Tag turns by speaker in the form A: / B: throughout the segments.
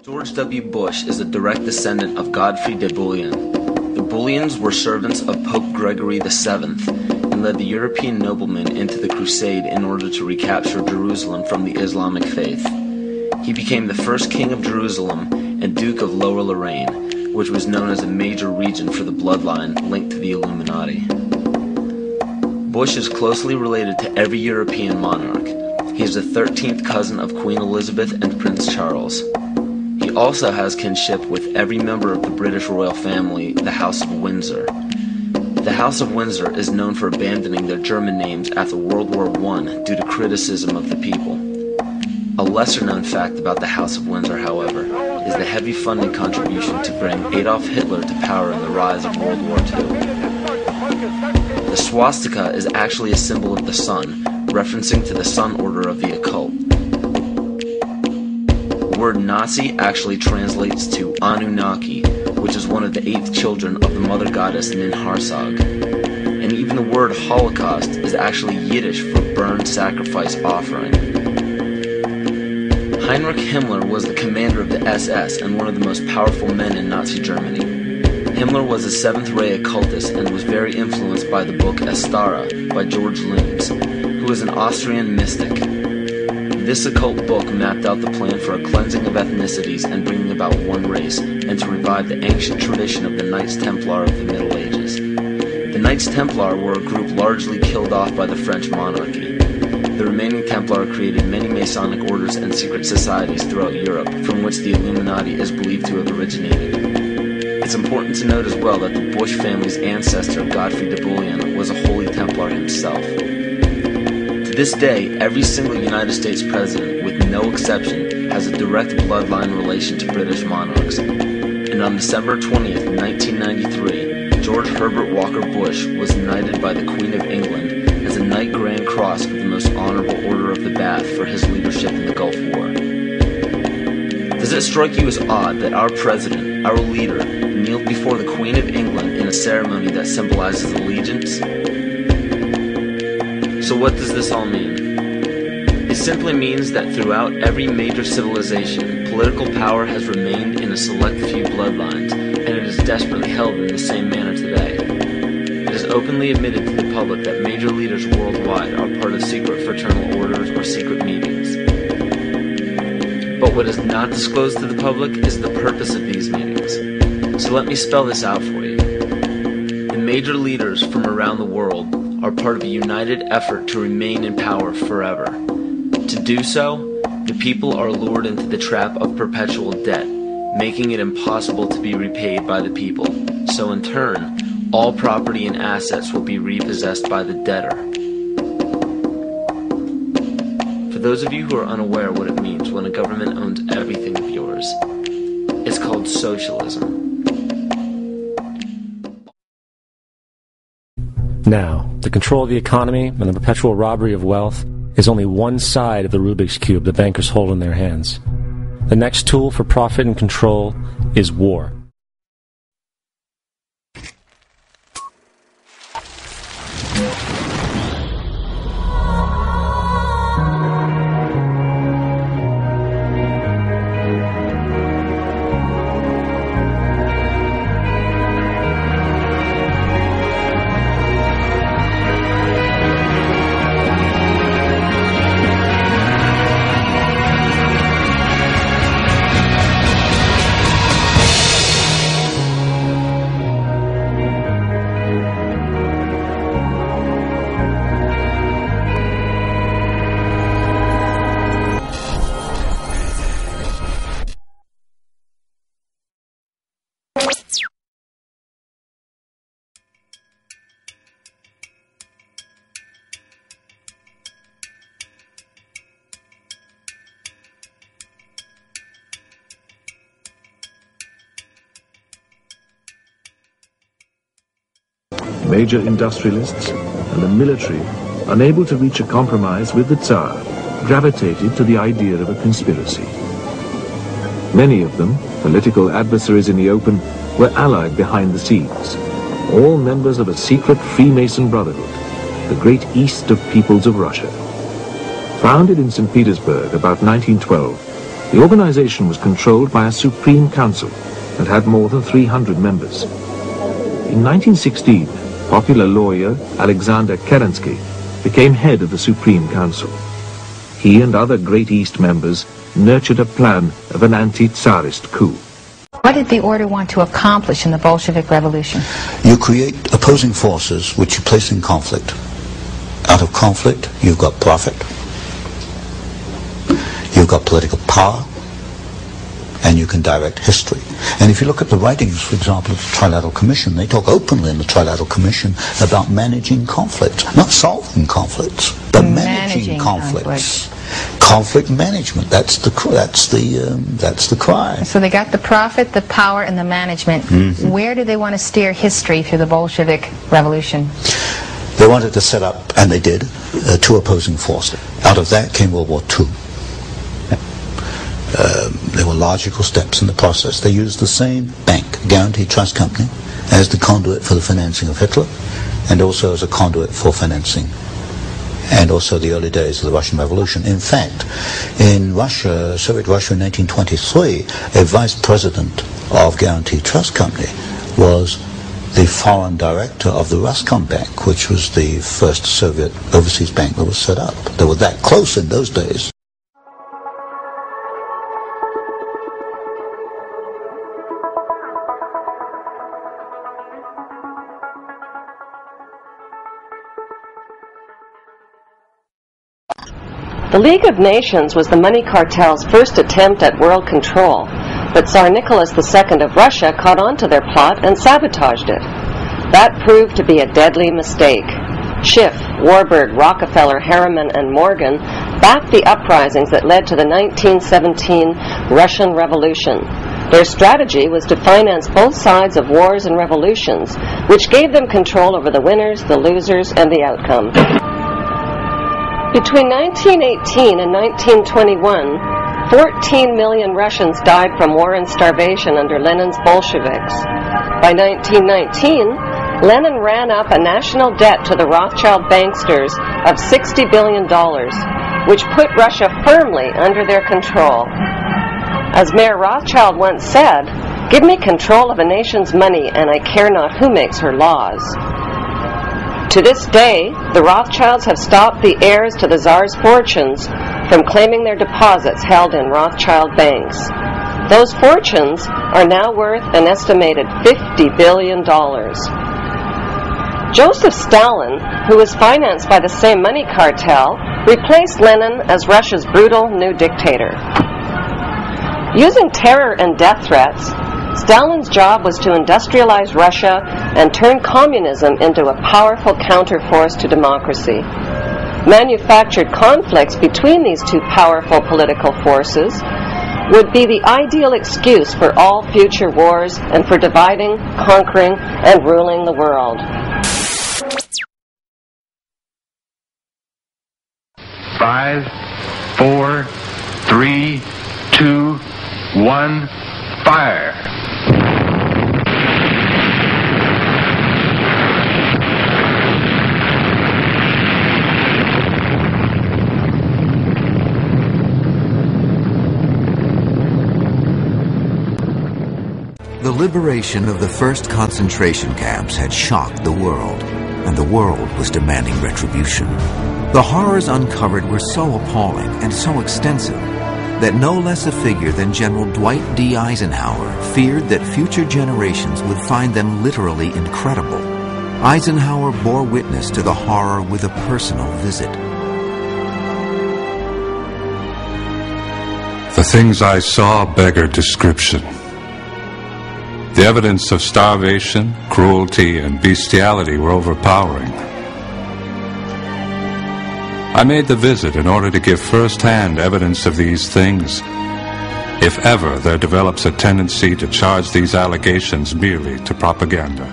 A: George W. Bush is a direct descendant of Godfrey de Bouillon. The Bouillons were servants of Pope Gregory VII and led the European noblemen into the crusade in order to recapture Jerusalem from the Islamic faith. He became the first king of Jerusalem and Duke of Lower Lorraine, which was known as a major region for the bloodline linked to the Illuminati. Bush is closely related to every European monarch. He is the 13th cousin of Queen Elizabeth and Prince Charles. He also has kinship with every member of the British royal family, the House of Windsor. The House of Windsor is known for abandoning their German names after World War I due to criticism of the people. A lesser-known fact about the House of Windsor, however, is the heavy funding contribution to bring Adolf Hitler to power in the rise of World War II. The swastika is actually a symbol of the sun, referencing to the sun order of the occult. The word Nazi actually translates to Anunnaki, which is one of the 8th children of the mother goddess Ninharsag. And even the word holocaust is actually Yiddish for burn sacrifice offering. Heinrich Himmler was the commander of the SS and one of the most powerful men in Nazi Germany. Himmler was a Seventh-ray occultist and was very influenced by the book Astara by George Looms, who was an Austrian mystic. This occult book mapped out the plan for a cleansing of ethnicities and bringing about one race, and to revive the ancient tradition of the Knights Templar of the Middle Ages. The Knights Templar were a group largely killed off by the French monarchy. The remaining Templar created many Masonic orders and secret societies throughout Europe, from which the Illuminati is believed to have originated. It's important to note as well that the Bush family's ancestor, Godfrey de Bouillon, was a Holy Templar himself. To this day, every single United States president, with no exception, has a direct bloodline relation to British monarchs. And on December 20th, 1993, George Herbert Walker Bush was knighted by the Queen of England as a Knight Grand Cross of the Most Honorable Order of the Bath for his leadership in the Gulf War. Does it strike you as odd that our president, our leader, kneeled before the Queen of England in a ceremony that symbolizes allegiance? So what does this all mean? It simply means that throughout every major civilization, political power has remained in a select few bloodlines, and it is desperately held in the same manner today. It is openly admitted to the public that major leaders worldwide are part of secret fraternal orders or secret meetings. But what is not disclosed to the public is the purpose of these meetings. So let me spell this out for you. The major leaders from around the world are part of a united effort to remain in power forever. To do so, the people are lured into the trap of perpetual debt, making it impossible to be repaid by the people. So in turn, all property and assets will be repossessed by the debtor. For those of you who are unaware what it means when a government owns everything of yours, it's called socialism.
B: Now, the control of the economy and the perpetual robbery of wealth is only one side of the Rubik's Cube the bankers hold in their hands. The next tool for profit and control is war.
C: Major industrialists and the military, unable to reach a compromise with the Tsar, gravitated to the idea of a conspiracy. Many of them, political adversaries in the open, were allied behind the scenes, all members of a secret Freemason brotherhood, the Great East of Peoples of Russia. Founded in St. Petersburg about 1912, The organization was controlled by a Supreme Council that had more than 300 members. In 1916, popular lawyer Alexander Kerensky became head of the Supreme Council. He and other Great East members nurtured a plan of an anti-Tsarist coup.
D: What did the order want to accomplish in the Bolshevik Revolution?
E: You create opposing forces which you place in conflict. Out of conflict, you've got profit, you've got political power, and you can direct history. And if you look at the writings, for example, of the Trilateral Commission, they talk openly in the Trilateral Commission about managing conflicts, not solving conflicts, but managing conflicts. Conflict management, that's the cry.
D: So they got the profit, the power, and the management. Where do they want to steer history through the Bolshevik Revolution?
E: They wanted to set up, and they did, two opposing forces. Out of that came World War II. There were logical steps in the process. They used the same bank, Guaranteed Trust Company, as the conduit for the financing of Hitler, and also as a conduit for financing, and also the early days of the Russian Revolution. In fact, in Russia, Soviet Russia in 1923, a vice president of Guaranteed Trust Company was the foreign director of the Ruscom Bank, which was the first Soviet overseas bank that was set up. They were that close in those days.
F: The League of Nations was the money cartel's first attempt at world control, but Tsar Nicholas II of Russia caught on to their plot and sabotaged it. That proved to be a deadly mistake. Schiff, Warburg, Rockefeller, Harriman, and Morgan backed the uprisings that led to the 1917 Russian Revolution. Their strategy was to finance both sides of wars and revolutions, which gave them control over the winners, the losers, and the outcome. Between 1918 and 1921, 14 million Russians died from war and starvation under Lenin's Bolsheviks. By 1919, Lenin ran up a national debt to the Rothschild banksters of $60 billion, which put Russia firmly under their control. As Mayor Rothschild once said, "Give me control of a nation's money and I care not who makes her laws." To this day, the Rothschilds have stopped the heirs to the Tsar's fortunes from claiming their deposits held in Rothschild banks. Those fortunes are now worth an estimated $50 billion. Joseph Stalin, who was financed by the same money cartel, replaced Lenin as Russia's brutal new dictator. Using terror and death threats, Stalin's job was to industrialize Russia and turn communism into a powerful counterforce to democracy. Manufactured conflicts between these two powerful political forces would be the ideal excuse for all future wars and for dividing, conquering, and ruling the world.
G: Five, 4, 3, 2, 1, fire!
H: The liberation of the first concentration camps had shocked the world, and the world was demanding retribution. The horrors uncovered were so appalling and so extensive that no less a figure than General Dwight D. Eisenhower feared that future generations would find them literally incredible. Eisenhower bore witness to the horror with a personal visit.
I: The things I saw beggar description. The evidence of starvation, cruelty, and bestiality were overpowering. I made the visit in order to give first-hand evidence of these things, if ever there develops a tendency to charge these allegations merely to propaganda.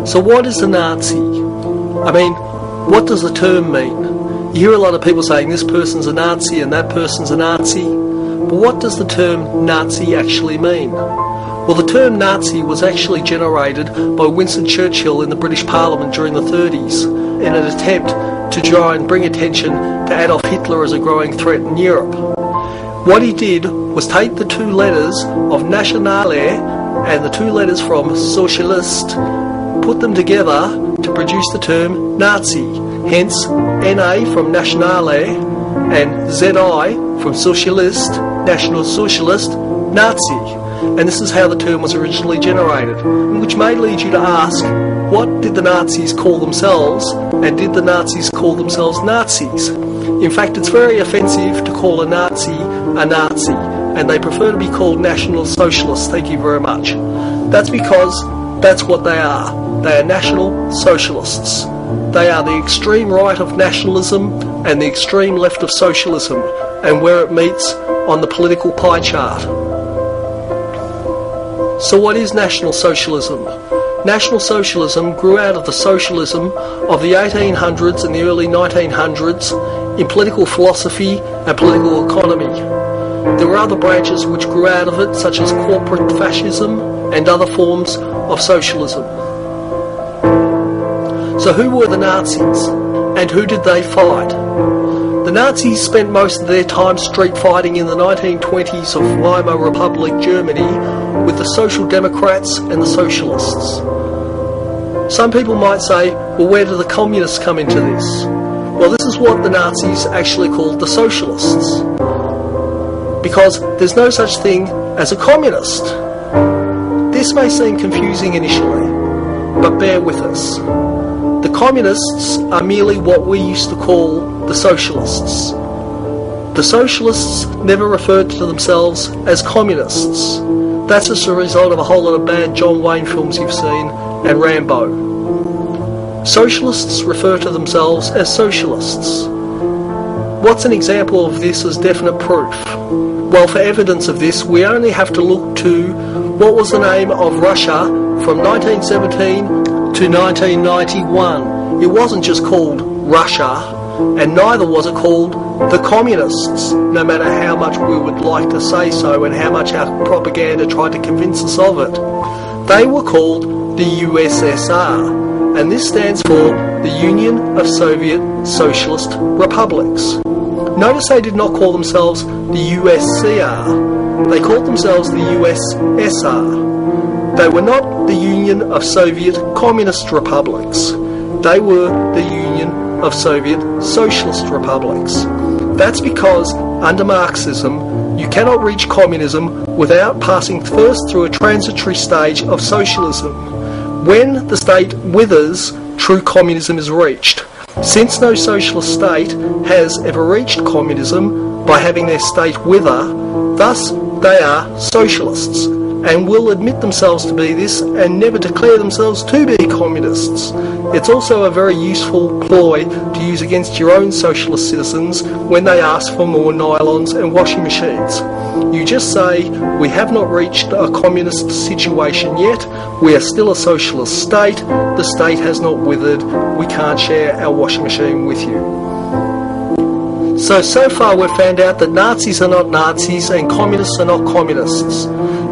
J: So what is a Nazi? I mean, what does the term mean? You hear a lot of people saying this person's a Nazi and that person's a Nazi, but what does the term Nazi actually mean? Well, the term Nazi was actually generated by Winston Churchill in the British Parliament during the 30s in an attempt to try and bring attention to Adolf Hitler as a growing threat in Europe. What he did was take the two letters of Nationale and the two letters from Socialist, put them together to produce the term Nazi. Hence, NA from Nationale and ZI from Socialist, National Socialist, Nazi. And this is how the term was originally generated, which may lead you to ask, what did the Nazis call themselves, and did the Nazis call themselves Nazis? In fact, it's very offensive to call a Nazi, and they prefer to be called National Socialists. Thank you very much. That's because that's what they are. They are National Socialists. They are the extreme right of nationalism and the extreme left of socialism, and where it meets on the political pie chart. So what is National Socialism? National Socialism grew out of the socialism of the 1800s and the early 1900s in political philosophy and political economy. There were other branches which grew out of it, such as corporate fascism and other forms of socialism. So who were the Nazis, and who did they fight? The Nazis spent most of their time street fighting in the 1920s of Weimar Republic Germany with the Social Democrats and the Socialists. Some people might say, well, where do the Communists come into this? Well, this is what the Nazis actually called the Socialists, because there's no such thing as a communist. This may seem confusing initially, but bear with us. The Communists are merely what we used to call the Socialists. The Socialists never referred to themselves as Communists. That's as a result of a whole lot of bad John Wayne films you've seen and Rambo. Socialists refer to themselves as Socialists. What's an example of this as definite proof? Well, for evidence of this, we only have to look to what was the name of Russia from 1917 to 1991. It wasn't just called Russia, and neither was it called the Communists, no matter how much we would like to say so and how much our propaganda tried to convince us of it. They were called the USSR, and this stands for the Union of Soviet Socialist Republics. Notice they did not call themselves the USCR, they called themselves the USSR. They were not the Union of Soviet Communist Republics, they were the Union of Soviet Socialist Republics. That's because, under Marxism, you cannot reach communism without passing first through a transitory stage of socialism. When the state withers, true communism is reached. Since no socialist state has ever reached communism by having their state wither, thus they are socialists, and will admit themselves to be this and never declare themselves to be communists. It's also a very useful ploy to use against your own socialist citizens when they ask for more nylons and washing machines. You just say, we have not reached a communist situation yet, we are still a socialist state, the state has not withered, we can't share our washing machine with you. So far we've found out that Nazis are not Nazis and communists are not communists.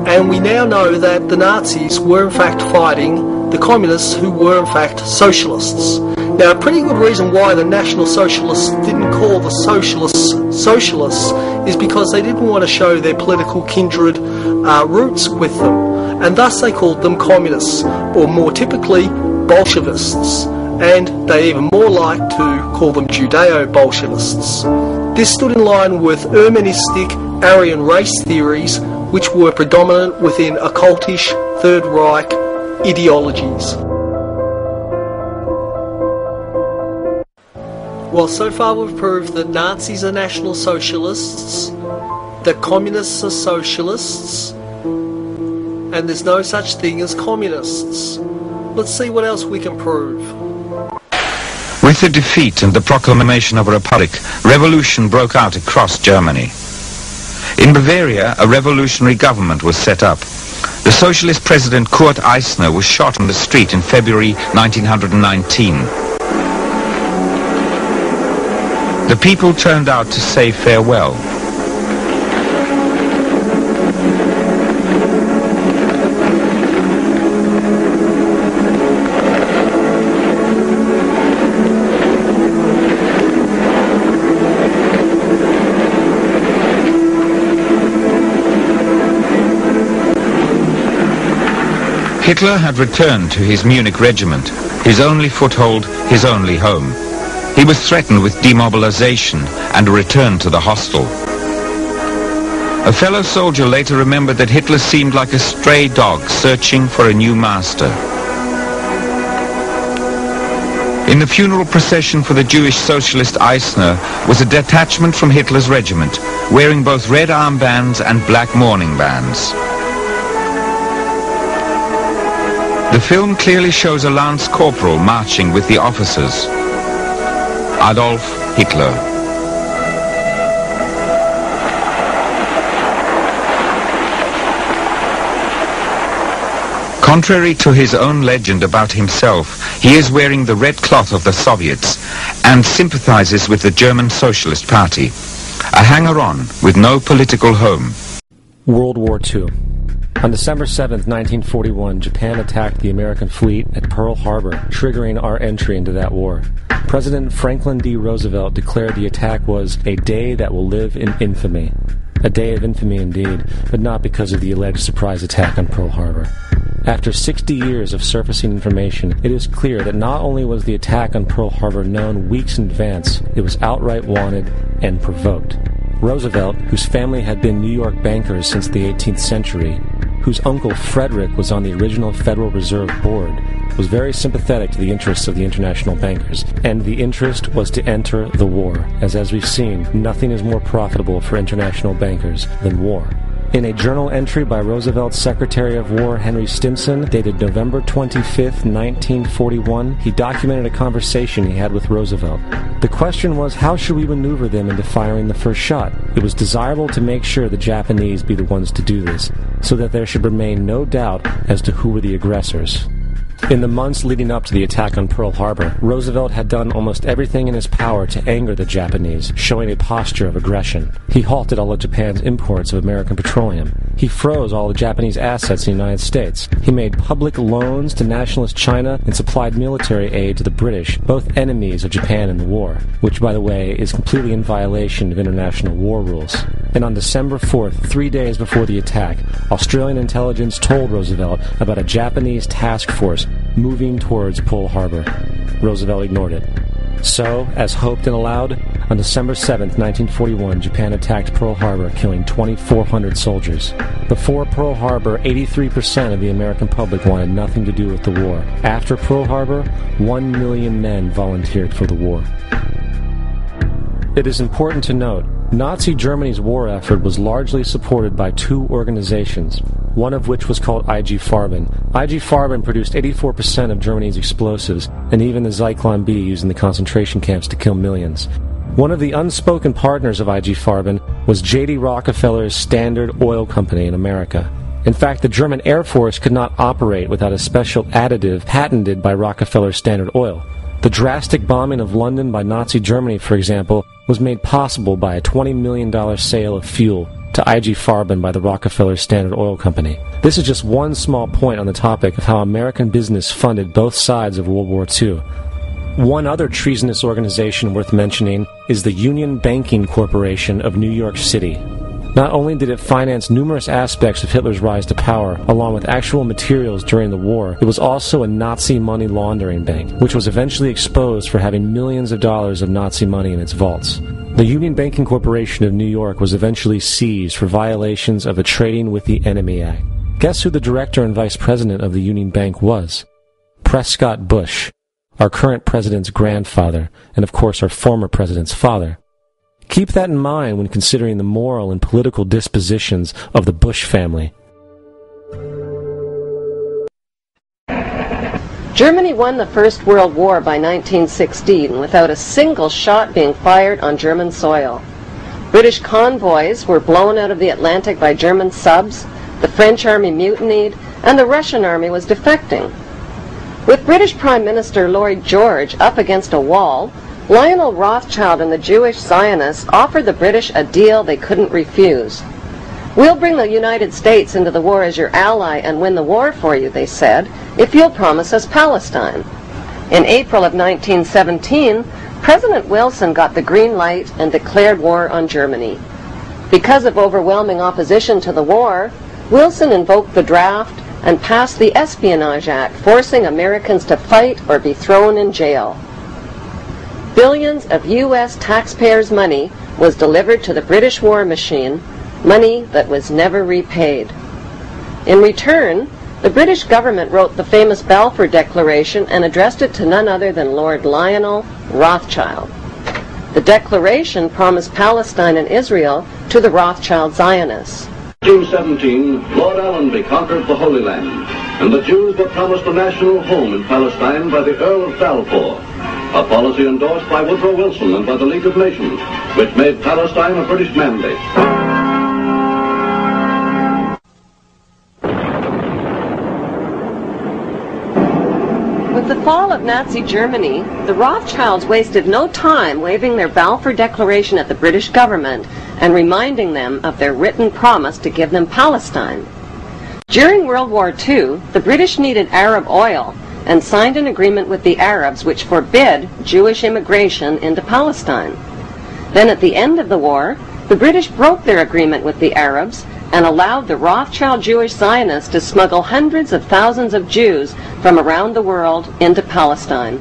J: And we now know that the Nazis were in fact fighting the communists who were in fact socialists. Now, a pretty good reason why the National Socialists didn't call the socialists socialists is because they didn't want to show their political kindred roots with them. And thus they called them communists, or more typically, Bolshevists. And they even more like to call them Judeo-Bolshevists. This stood in line with Urbanistic Aryan race theories, which were predominant within occultish Third Reich ideologies. Well, so far we've proved that Nazis are National Socialists, that Communists are Socialists, and there's no such thing as Communists. Let's see what else we can prove.
K: With the defeat and the proclamation of a republic, revolution broke out across Germany. In Bavaria, a revolutionary government was set up. The socialist president Kurt Eisner was shot on the street in February 1919. The people turned out to say farewell. Hitler had returned to his Munich regiment, his only foothold, his only home. He was threatened with demobilization and a return to the hostel. A fellow soldier later remembered that Hitler seemed like a stray dog searching for a new master. In the funeral procession for the Jewish socialist Eisner was a detachment from Hitler's regiment, wearing both red armbands and black mourning bands. The film clearly shows a lance corporal marching with the officers. Adolf Hitler. Contrary to his own legend about himself, he is wearing the red cloth of the Soviets and sympathizes with the German Socialist Party, a hanger-on with no political home.
B: World War II. On December 7, 1941, Japan attacked the American fleet at Pearl Harbor, triggering our entry into that war. President Franklin D. Roosevelt declared the attack was a day that will live in infamy. A day of infamy indeed, but not because of the alleged surprise attack on Pearl Harbor. After 60 years of surfacing information, it is clear that not only was the attack on Pearl Harbor known weeks in advance, it was outright wanted and provoked. Roosevelt, whose family had been New York bankers since the 18th century, whose uncle Frederick was on the original Federal Reserve Board, was very sympathetic to the interests of the international bankers, and the interest was to enter the war, as we've seen, nothing is more profitable for international bankers than war. In a journal entry by Roosevelt's Secretary of War Henry Stimson, dated November 25, 1941, he documented a conversation he had with Roosevelt. The question was, how should we maneuver them into firing the first shot? It was desirable to make sure the Japanese be the ones to do this, so that there should remain no doubt as to who were the aggressors. In the months leading up to the attack on Pearl Harbor, Roosevelt had done almost everything in his power to anger the Japanese, showing a posture of aggression. He halted all of Japan's imports of American petroleum. He froze all the Japanese assets in the United States. He made public loans to nationalist China and supplied military aid to the British, both enemies of Japan in the war, which, by the way, is completely in violation of international war rules. And on December 4th, 3 days before the attack, Australian intelligence told Roosevelt about a Japanese task force moving towards Pearl Harbor. Roosevelt ignored it. So, as hoped and allowed, on December 7, 1941, Japan attacked Pearl Harbor, killing 2,400 soldiers. Before Pearl Harbor, 83% of the American public wanted nothing to do with the war. After Pearl Harbor, 1 million men volunteered for the war. It is important to note, Nazi Germany's war effort was largely supported by two organizations, one of which was called IG Farben. IG Farben produced 84% of Germany's explosives, and even the Zyklon B used in the concentration camps to kill millions. One of the unspoken partners of IG Farben was J.D. Rockefeller's Standard Oil Company in America. In fact, the German Air Force could not operate without a special additive patented by Rockefeller's Standard Oil. The drastic bombing of London by Nazi Germany, for example, was made possible by a $20 million sale of fuel to IG Farben by the Rockefeller Standard Oil Company. This is just one small point on the topic of how American business funded both sides of World War II. One other treasonous organization worth mentioning is the Union Banking Corporation of New York City. Not only did it finance numerous aspects of Hitler's rise to power, along with actual materials during the war, it was also a Nazi money laundering bank, which was eventually exposed for having millions of dollars of Nazi money in its vaults. The Union Banking Corporation of New York was eventually seized for violations of the Trading with the Enemy Act. Guess who the director and vice president of the Union Bank was? Prescott Bush, our current president's grandfather, and of course our former president's father. Keep that in mind when considering the moral and political dispositions of the Bush family.
F: Germany won the First World War by 1916 without a single shot being fired on German soil. British convoys were blown out of the Atlantic by German subs, the French army mutinied, and the Russian army was defecting. With British Prime Minister Lloyd George up against a wall, Lionel Rothschild and the Jewish Zionists offered the British a deal they couldn't refuse. "We'll bring the United States into the war as your ally and win the war for you," they said, "if you'll promise us Palestine." In April of 1917, President Wilson got the green light and declared war on Germany. Because of overwhelming opposition to the war, Wilson invoked the draft and passed the Espionage Act, forcing Americans to fight or be thrown in jail. Billions of U.S. taxpayers' money was delivered to the British war machine, money that was never repaid. In return, the British government wrote the famous Balfour Declaration and addressed it to none other than Lord Lionel Rothschild. The declaration promised Palestine and Israel to the Rothschild Zionists.
L: In 1817, Lord Allenby conquered the Holy Land, and the Jews were promised a national home in Palestine by the Earl of Balfour, a policy endorsed by Woodrow Wilson and by the League of Nations, which made Palestine a British mandate.
F: With the fall of Nazi Germany, the Rothschilds wasted no time waving their Balfour Declaration at the British government and reminding them of their written promise to give them Palestine. During World War II, the British needed Arab oil and signed an agreement with the Arabs which forbid Jewish immigration into Palestine. Then at the end of the war, the British broke their agreement with the Arabs and allowed the Rothschild Jewish Zionists to smuggle hundreds of thousands of Jews from around the world into Palestine.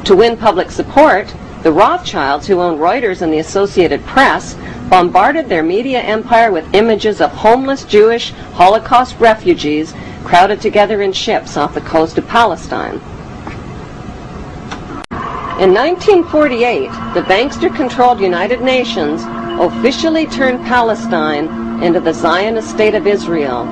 F: To win public support, the Rothschilds, who owned Reuters and the Associated Press, bombarded their media empire with images of homeless Jewish Holocaust refugees crowded together in ships off the coast of Palestine. In 1948, the bankster-controlled United Nations officially turned Palestine into the Zionist State of Israel.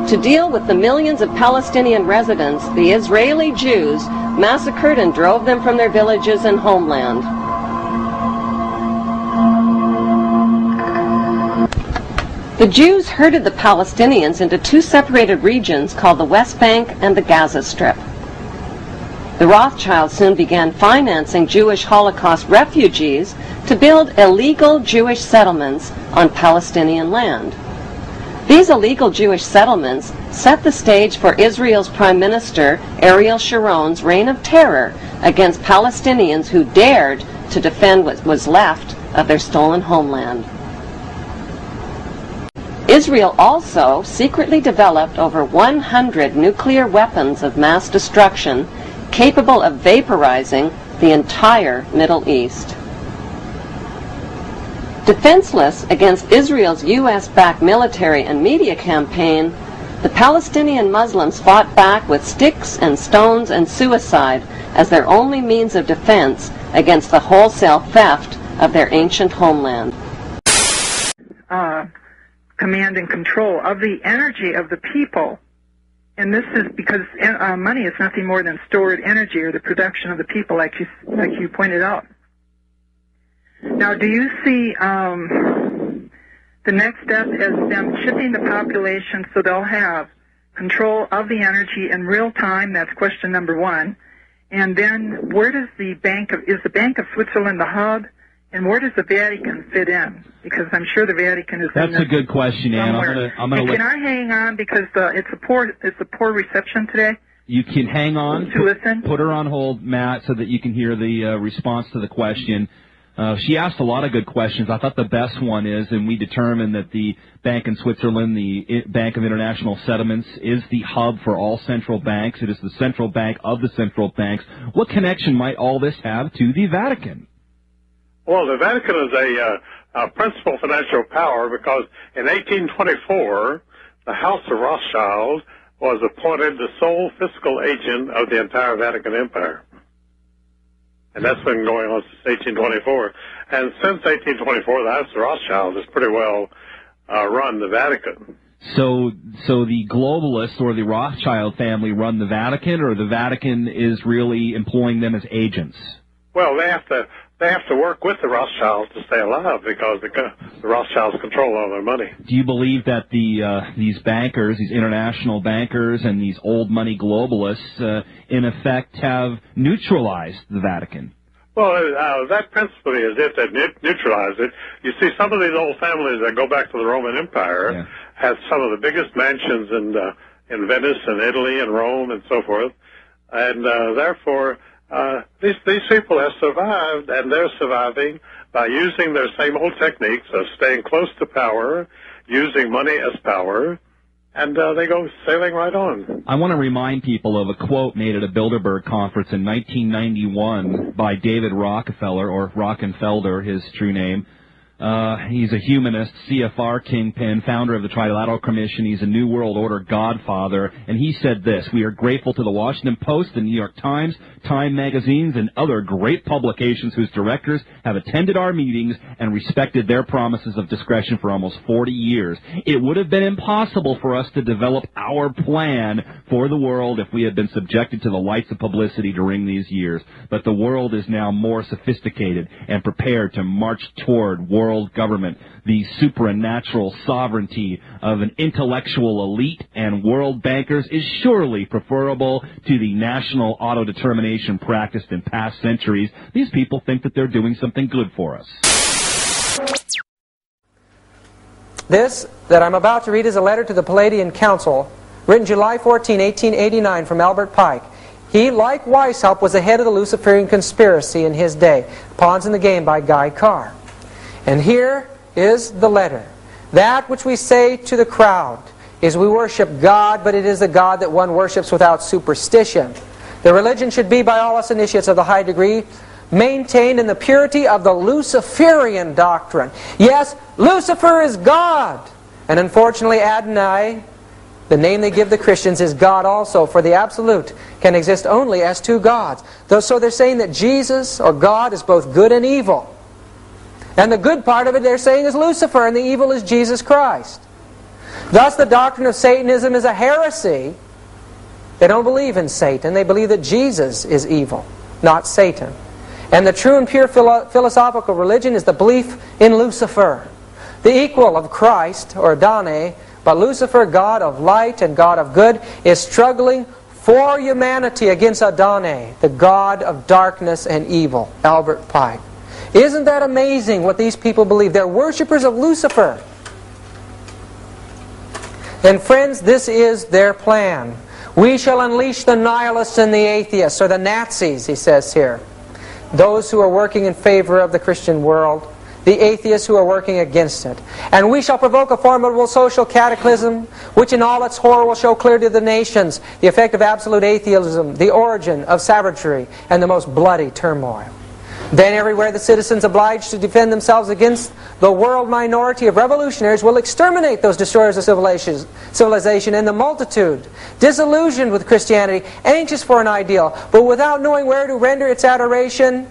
F: To deal with the millions of Palestinian residents, the Israeli Jews massacred and drove them from their villages and homeland. The Jews herded the Palestinians into two separated regions called the West Bank and the Gaza Strip. The Rothschilds soon began financing Jewish Holocaust refugees to build illegal Jewish settlements on Palestinian land. These illegal Jewish settlements set the stage for Israel's Prime Minister Ariel Sharon's reign of terror against Palestinians who dared to defend what was left of their stolen homeland. Israel also secretly developed over 100 nuclear weapons of mass destruction capable of vaporizing the entire Middle East. Defenseless against Israel's U.S.-backed military and media campaign, the Palestinian Muslims fought back with sticks and stones and suicide as their only means of defense against the wholesale theft of their ancient homeland.
M: Command and control of the energy of the people. And this is because money is nothing more than stored energy or the production of the people, like you pointed out. Now, do you see the next step as them chipping the population so they'll have control of the energy in real time? That's question number one. And then where does is the Bank of Switzerland the hub? And where does the Vatican fit in? Because I'm sure the Vatican is.
N: That's a good question, Ann. I'm gonna.
M: Can I hang on because it's a poor reception today?
N: You can hang on
M: to listen.
N: Put her on hold, Matt, so that you can hear the response to the question. She asked a lot of good questions. I thought the best one is, and we determined that the Bank in Switzerland, the Bank of International Settlements, is the hub for all central banks. It is the central bank of the central banks. What connection might all this have to the Vatican?
O: Well, the Vatican is a principal financial power because in 1824, the House of Rothschild was appointed the sole fiscal agent of the entire Vatican Empire. And that's been going on since 1824. And since 1824, the House of Rothschild has pretty well run the Vatican.
N: So the globalists or the Rothschild family run the Vatican, or the Vatican is really employing them as agents?
O: Well, they have to work with the Rothschilds to stay alive because the Rothschilds control all their money.
N: Do you believe that these bankers, these international bankers, and these old money globalists, in effect, have neutralized the Vatican?
O: Well, that principally is if they neutralize it. You see, some of these old families that go back to the Roman Empire have some of the biggest mansions in Venice and Italy and Rome and so forth, and therefore. These people have survived, and they're surviving by using their same old techniques of staying close to power, using money as power, and they go sailing right on.
N: I want to remind people of a quote made at a Bilderberg conference in 1991 by David Rockefeller, or Rockenfelder, his true name. He's a humanist, CFR kingpin, founder of the Trilateral Commission. He's a New World Order godfather. And he said this: "We are grateful to the Washington Post, the New York Times, Time magazines, and other great publications whose directors have attended our meetings and respected their promises of discretion for almost 40 years. It would have been impossible for us to develop our plan for the world if we had been subjected to the lights of publicity during these years. But the world is now more sophisticated and prepared to march toward world government. The supernatural sovereignty of an intellectual elite and world bankers is surely preferable to the national autodetermination practiced in past centuries. These people think that they're doing something good for us."
P: This that I'm about to read is a letter to the Palladian Council, written July 14, 1889, from Albert Pike. He, like Weishaupt, was the head of the Luciferian conspiracy in his day. Pawns in the Game by Guy Carr. And here is the letter. "That which we say to the crowd is we worship God, but it is a God that one worships without superstition. The religion should be, by all us initiates of the high degree, maintained in the purity of the Luciferian doctrine." Yes, Lucifer is God. And unfortunately, Adonai, the name they give the Christians, is God also, for the Absolute can exist only as two gods. So they're saying that Jesus, or God, is both good and evil. And the good part of it, they're saying, is Lucifer, and the evil is Jesus Christ. Thus, the doctrine of Satanism is a heresy. They don't believe in Satan. They believe that Jesus is evil, not Satan. And the true and pure philosophical religion is the belief in Lucifer, the equal of Christ, or Adonai. But Lucifer, God of light and God of good, is struggling for humanity against Adonai, the God of darkness and evil. Albert Pike. Isn't that amazing what these people believe? They're worshippers of Lucifer. And friends, this is their plan. "We shall unleash the nihilists and the atheists," or the Nazis, he says here. Those who are working in favor of the Christian world, the atheists who are working against it. "And we shall provoke a formidable social cataclysm, which in all its horror will show clearly to the nations the effect of absolute atheism, the origin of savagery, and the most bloody turmoil. Then everywhere the citizens obliged to defend themselves against the world minority of revolutionaries will exterminate those destroyers of civilization, and the multitude, disillusioned with Christianity, anxious for an ideal, but without knowing where to render its adoration,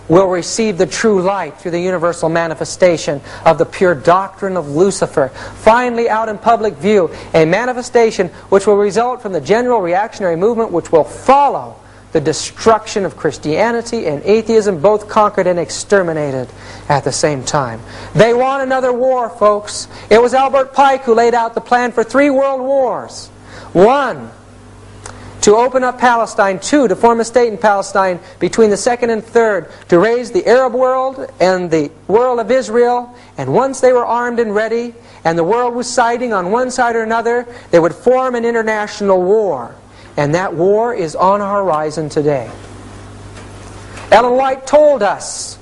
P: will receive the true light through the universal manifestation of the pure doctrine of Lucifer, finally out in public view, a manifestation which will result from the general reactionary movement which will follow the destruction of Christianity and atheism, both conquered and exterminated at the same time." They want another war, folks. It was Albert Pike who laid out the plan for 3 world wars. 1, to open up Palestine. 2, to form a state in Palestine between the 2nd and 3rd, to raise the Arab world and the world of Israel. And once they were armed and ready, and the world was siding on one side or another, they would form an international war. And that war is on our horizon today. Ellen White told us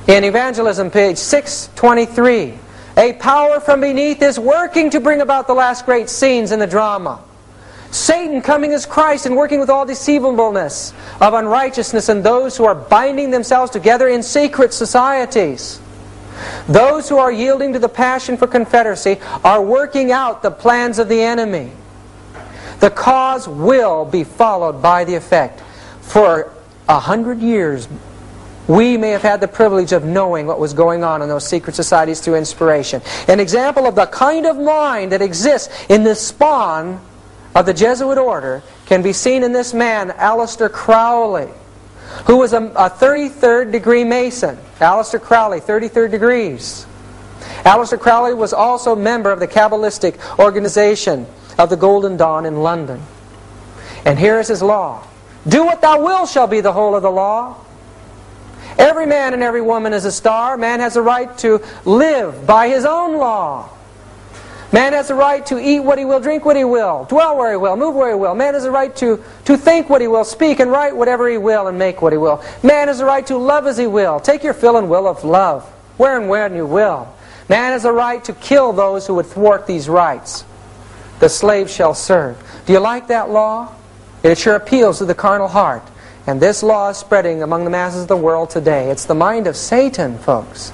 P: in Evangelism, page 623, a power from beneath is working to bring about the last great scenes in the drama. Satan coming as Christ and working with all deceivableness of unrighteousness in those who are binding themselves together in secret societies. Those who are yielding to the passion for confederacy are working out the plans of the enemy. The cause will be followed by the effect. For 100 years, we may have had the privilege of knowing what was going on in those secret societies through inspiration. An example of the kind of mind that exists in this spawn of the Jesuit order can be seen in this man, Aleister Crowley, who was a 33rd degree Mason. Aleister Crowley, 33rd degrees. Aleister Crowley was also a member of the Kabbalistic organization of the Golden Dawn in London. And here is his law. "Do what thou wilt shall be the whole of the law. Every man and every woman is a star. Man has a right to live by his own law. Man has a right to eat what he will, drink what he will, dwell where he will, move where he will. Man has a right to think what he will, speak and write whatever he will, and make what he will. Man has a right to love as he will. Take your fill and will of love, where and when you will. Man has a right to kill those who would thwart these rights. The slave shall serve. Do you like that law? It sure appeals to the carnal heart. And this law is spreading among the masses of the world today. It's the mind of Satan, folks.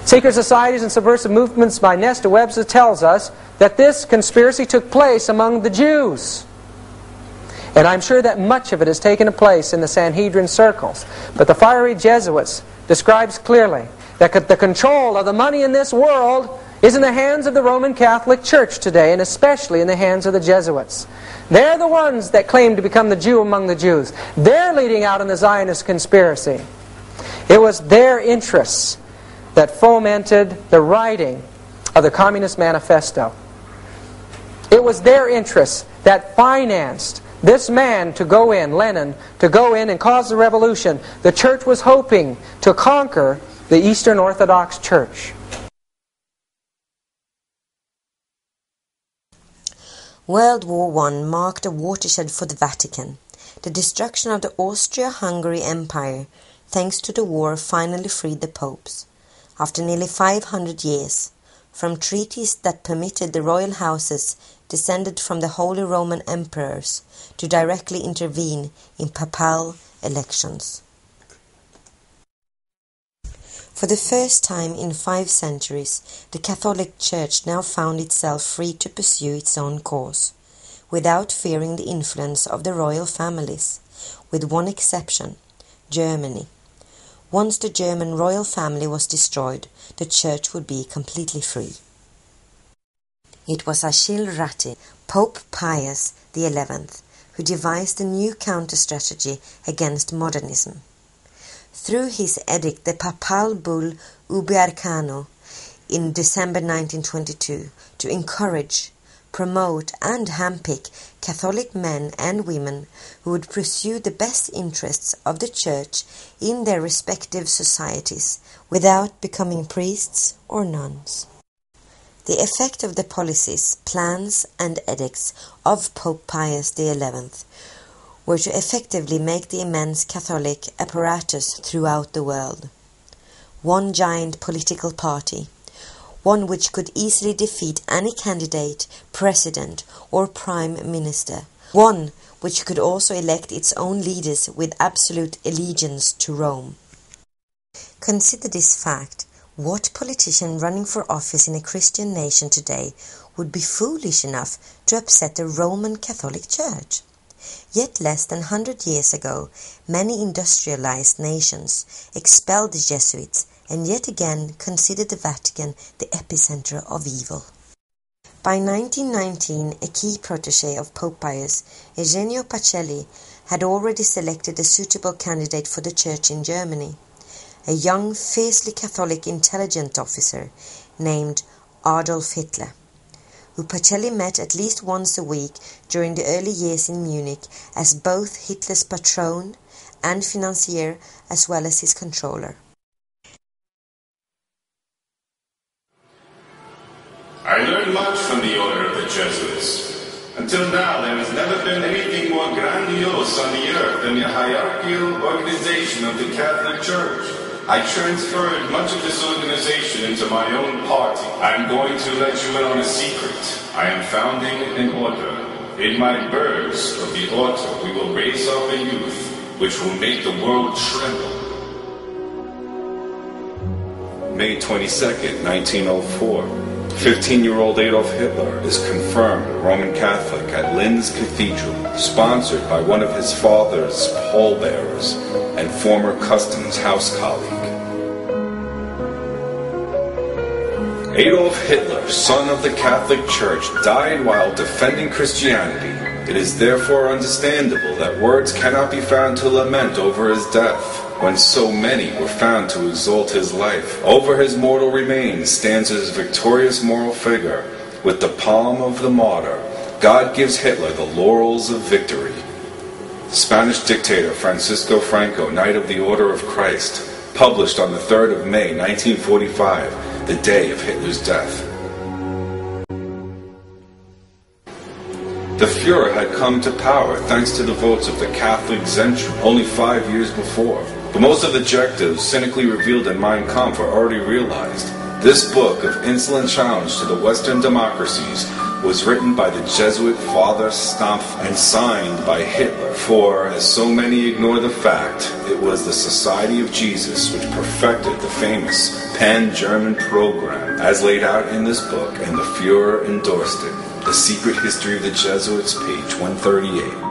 P: Secret Societies and Subversive Movements by Nesta Webster tells us that this conspiracy took place among the Jews. And I'm sure that much of it has taken place in the Sanhedrin circles. But the fiery Jesuits describes clearly that the control of the money in this world is in the hands of the Roman Catholic Church today, and especially in the hands of the Jesuits. They're the ones that claim to become the Jew among the Jews. They're leading out in the Zionist conspiracy. It was their interests that fomented the writing of the Communist Manifesto. It was their interests that financed this man to go in, Lenin, to go in and cause the revolution. The church was hoping to conquer the Eastern Orthodox Church.
Q: World War I marked a watershed for the Vatican. The destruction of the Austria-Hungary Empire, thanks to the war, finally freed the popes. After nearly 500 years, from treaties that permitted the royal houses descended from the Holy Roman Emperors to directly intervene in papal elections. For the first time in 5 centuries, the Catholic Church now found itself free to pursue its own cause, without fearing the influence of the royal families, with one exception, Germany. Once the German royal family was destroyed, the Church would be completely free. It was Achille Ratti, Pope Pius XI, who devised a new counter-strategy against modernism. Through his edict, the papal bull Ubi Arcano, in December 1922, to encourage, promote and handpick Catholic men and women who would pursue the best interests of the Church in their respective societies without becoming priests or nuns. The effect of the policies, plans and edicts of Pope Pius XI were to effectively make the immense Catholic apparatus throughout the world one giant political party, one which could easily defeat any candidate, president or prime minister, one which could also elect its own leaders with absolute allegiance to Rome. Consider this fact. What politician running for office in a Christian nation today would be foolish enough to upset the Roman Catholic Church? Yet less than 100 years ago, many industrialized nations expelled the Jesuits and yet again considered the Vatican the epicenter of evil. By 1919, a key protege of Pope Pius, Eugenio Pacelli, had already selected a suitable candidate for the church in Germany, a young, fiercely Catholic intelligence officer named Adolf Hitler, who Pacelli met at least once a week during the early years in Munich as both Hitler's patron and financier as well as his controller.
R: I learned much from the order of the Jesuits. Until now, there has never been anything more grandiose on the earth than the hierarchical organization of the Catholic Church. I transferred much of this organization into my own party. I'm going to let you in on a secret. I am founding an order. In my burghs of the order, we will raise up a youth which will make the world tremble. May 22nd, 1904. 15-year-old Adolf Hitler is confirmed Roman Catholic at Linz Cathedral, sponsored by one of his father's pallbearers and former customs house colleague. Adolf Hitler, son of the Catholic Church, died while defending Christianity. It is therefore understandable that words cannot be found to lament over his death, when so many were found to exalt his life. Over his mortal remains stands his victorious moral figure. With the palm of the martyr, God gives Hitler the laurels of victory. Spanish dictator Francisco Franco, Knight of the Order of Christ, published on the 3rd of May, 1945, the day of Hitler's death. The Fuhrer had come to power thanks to the votes of the Catholic Zentrum only 5 years before. But most of the objectives cynically revealed in Mein Kampf are already realized. This book of insolent challenge to the Western democracies was written by the Jesuit Father Stampf and signed by Hitler, for, as so many ignore the fact, it was the Society of Jesus which perfected the famous Pan-German program, as laid out in this book, and the Führer endorsed it. The Secret History of the Jesuits, page 138.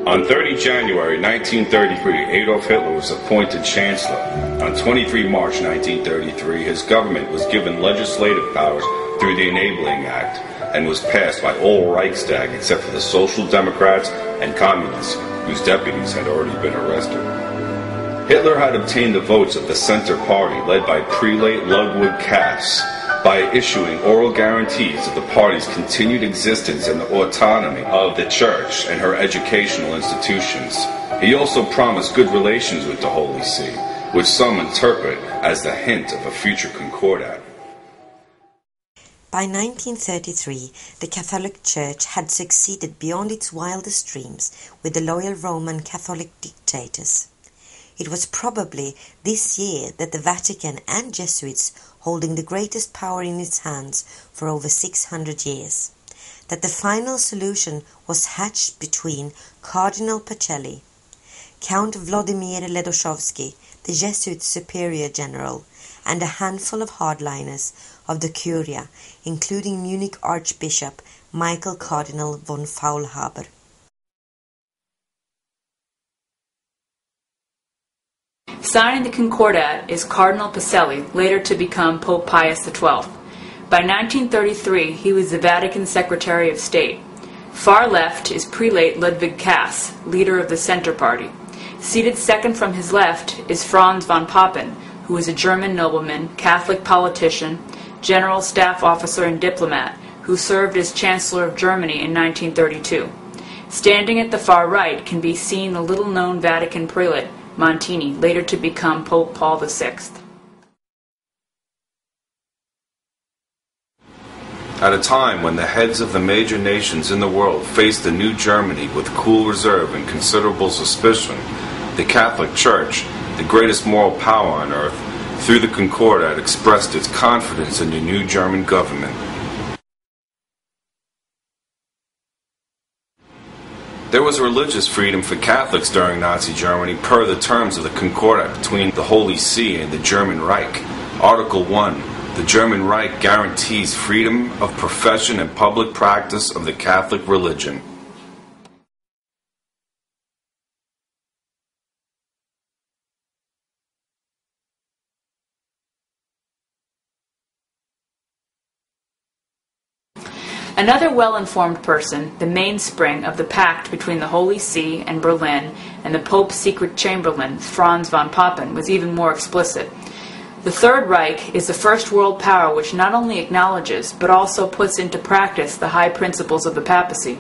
R: On 30 January 1933, Adolf Hitler was appointed Chancellor. On 23 March 1933, his government was given legislative powers through the Enabling Act and was passed by all Reichstag except for the Social Democrats and Communists, whose deputies had already been arrested. Hitler had obtained the votes of the Center Party, led by Prelate Ludwig Cass, by issuing oral guarantees of the party's continued existence and the autonomy of the Church and her educational institutions. He also promised good relations with the Holy See, which some interpret as the hint of a future concordat.
Q: By 1933, the Catholic Church had succeeded beyond its wildest dreams with the loyal Roman Catholic dictators. It was probably this year that the Vatican and Jesuits, holding the greatest power in its hands for over 600 years, that the final solution was hatched between Cardinal Pacelli, Count Vladimir Ledoshovsky, the Jesuit superior general, and a handful of hardliners of the Curia, including Munich Archbishop Michael Cardinal von Faulhaber.
S: Signing the Concordat is Cardinal Pacelli, later to become Pope Pius XII. By 1933, he was the Vatican Secretary of State. Far left is Prelate Ludwig Cass, leader of the Center Party. Seated second from his left is Franz von Papen, who was a German nobleman, Catholic politician, general staff officer and diplomat, who served as Chancellor of Germany in 1932. Standing at the far right can be seen the little-known Vatican prelate, Montini, later to become Pope Paul VI.
R: At a time when the heads of the major nations in the world faced a new Germany with cool reserve and considerable suspicion, the Catholic Church, the greatest moral power on earth, through the Concordat expressed its confidence in the new German government. There was religious freedom for Catholics during Nazi Germany per the terms of the Concordat between the Holy See and the German Reich. Article 1. The German Reich guarantees freedom of profession and public practice of the Catholic religion.
S: Another well-informed person, the mainspring of the pact between the Holy See and Berlin and the Pope's secret chamberlain, Franz von Papen, was even more explicit. The Third Reich is the first world power which not only acknowledges but also puts into practice the high principles of the papacy.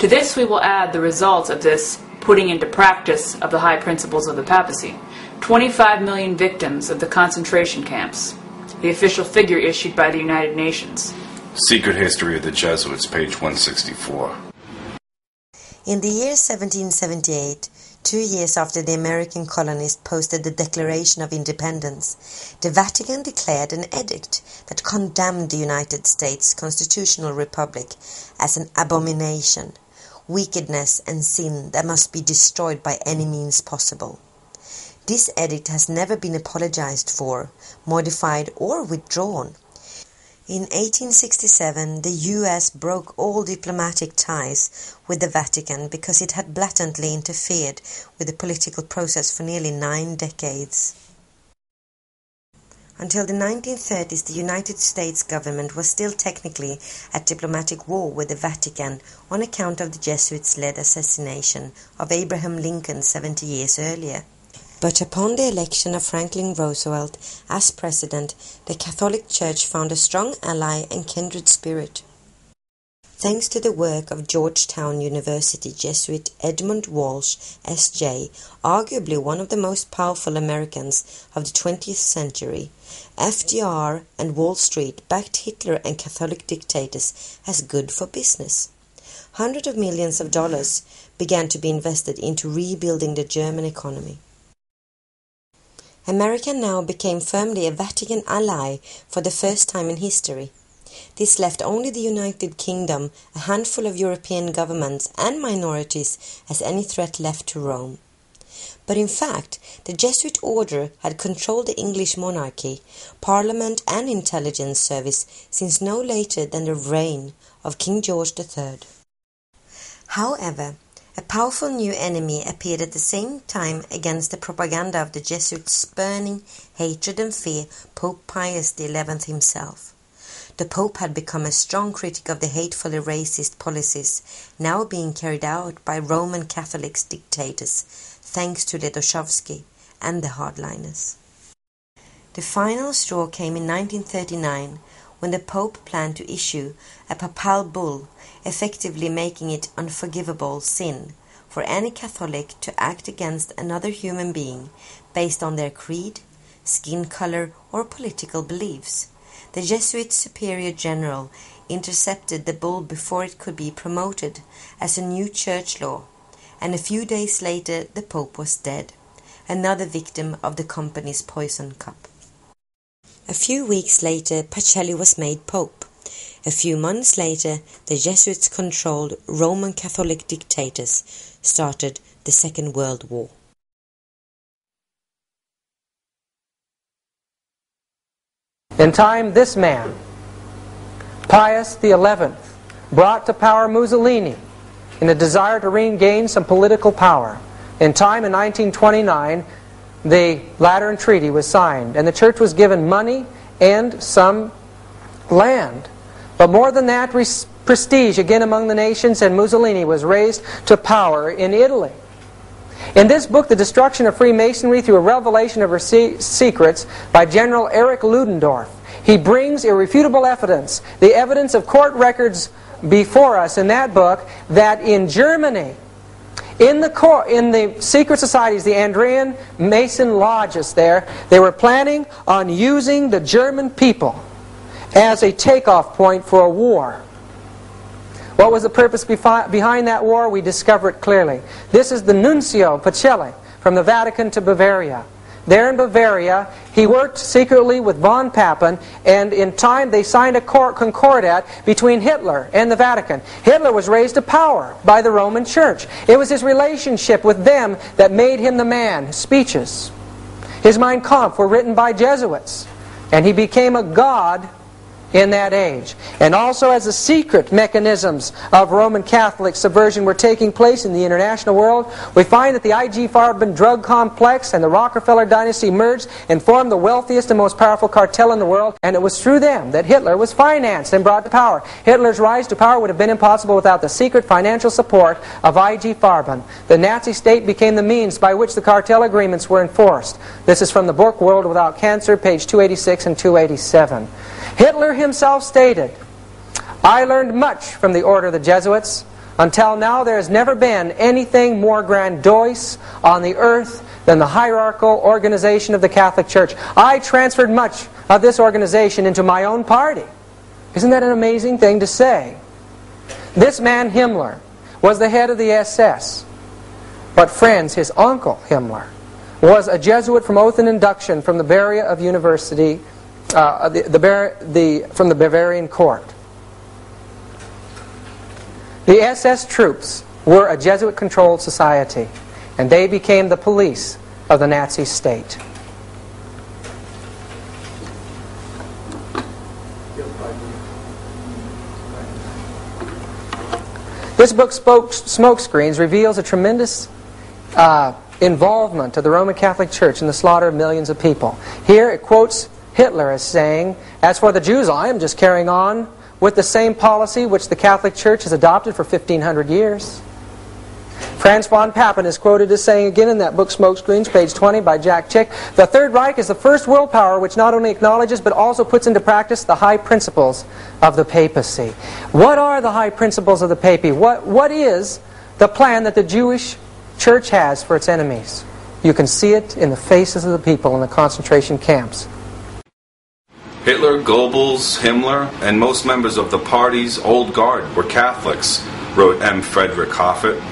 S: To this we will add the results of this putting into practice of the high principles of the papacy. 25 million victims of the concentration camps, the official figure issued by the United Nations.
R: Secret History of the Jesuits, page 164.
Q: In the year 1778, 2 years after the American colonists posted the Declaration of Independence, the Vatican declared an edict that condemned the United States constitutional republic as an abomination, wickedness and sin that must be destroyed by any means possible. This edict has never been apologized for, modified or withdrawn. In 1867, the U.S. broke all diplomatic ties with the Vatican because it had blatantly interfered with the political process for nearly 9 decades. Until the 1930s, the United States government was still technically at diplomatic war with the Vatican on account of the Jesuits-led assassination of Abraham Lincoln 70 years earlier. But upon the election of Franklin Roosevelt as president, the Catholic Church found a strong ally and kindred spirit. Thanks to the work of Georgetown University Jesuit Edmund Walsh, S.J., arguably one of the most powerful Americans of the 20th century, FDR and Wall Street backed Hitler and Catholic dictators as good for business. hundreds of millions of dollars began to be invested into rebuilding the German economy. America now became firmly a Vatican ally for the first time in history. This left only the United Kingdom, a handful of European governments and minorities as any threat left to Rome. But in fact, the Jesuit order had controlled the English monarchy, parliament and intelligence service since no later than the reign of King George III. However, a powerful new enemy appeared at the same time against the propaganda of the Jesuits' spurning hatred and fear Pope Pius XI himself. The Pope had become a strong critic of the hatefully racist policies now being carried out by Roman Catholic dictators, thanks to Ledoshovsky and the hardliners. The final straw came in 1939 when the Pope planned to issue a papal bull, effectively making it unforgivable sin for any Catholic to act against another human being based on their creed, skin color, or political beliefs. The Jesuit Superior General intercepted the bull before it could be promoted as a new church law, and a few days later the Pope was dead, another victim of the company's poison cup. A few weeks later, Pacelli was made Pope. A few months later, the Jesuits-controlled Roman Catholic dictators started the Second World War.
P: In time, this man, Pius XI, brought to power Mussolini in a desire to regain some political power. In time, in 1929, the Lateran Treaty was signed, and the church was given money and some land. But more than that, prestige again among the nations, and Mussolini was raised to power in Italy. In this book, The Destruction of Freemasonry Through a Revelation of Her Secrets, by General Erich Ludendorff, he brings irrefutable evidence, the evidence of court records before us in that book, that in Germany, in the secret societies, the Andrean Mason lodges there, they were planning on using the German people as a takeoff point for a war. What was the purpose behind that war? We discover it clearly. This is the Nuncio Pacelli from the Vatican to Bavaria. There in Bavaria, he worked secretly with von Papen, and in time they signed a concordat between Hitler and the Vatican. Hitler was raised to power by the Roman Church. It was his relationship with them that made him the man. His speeches, his Mein Kampf were written by Jesuits, and he became a god in that age. And also, as the secret mechanisms of Roman Catholic subversion were taking place in the international world, we find that the I.G. Farben drug complex and the Rockefeller dynasty merged and formed the wealthiest and most powerful cartel in the world, and it was through them that Hitler was financed and brought to power. Hitler's rise to power would have been impossible without the secret financial support of I.G. Farben. The Nazi state became the means by which the cartel agreements were enforced. This is from the book World Without Cancer, page 286 and 287. Hitler himself stated, "I learned much from the order of the Jesuits. Until now there has never been anything more grandiose on the earth than the hierarchical organization of the Catholic Church. I transferred much of this organization into my own party." Isn't that an amazing thing to say? This man Himmler was the head of the SS. But friends, his uncle Himmler was a Jesuit from oath and induction from the Bavaria of University, from the Bavarian court. The SS troops were a Jesuit-controlled society, and they became the police of the Nazi state. This book, Smokescreens, reveals a tremendous involvement of the Roman Catholic Church in the slaughter of millions of people. Here it quotes Hitler as saying, "As for the Jews, I am just carrying on with the same policy which the Catholic Church has adopted for 1,500 years. Franz von Papen is quoted as saying again in that book Smokescreens, page 20, by Jack Chick, "The Third Reich is the first world power which not only acknowledges but also puts into practice the high principles of the papacy." What are the high principles of the papacy? What is the plan that the Jewish Church has for its enemies? You can see it in the faces of the people in the concentration camps.
R: Hitler, Goebbels, Himmler, and most members of the party's old guard were Catholics. wrote M. Frederick Hoffet.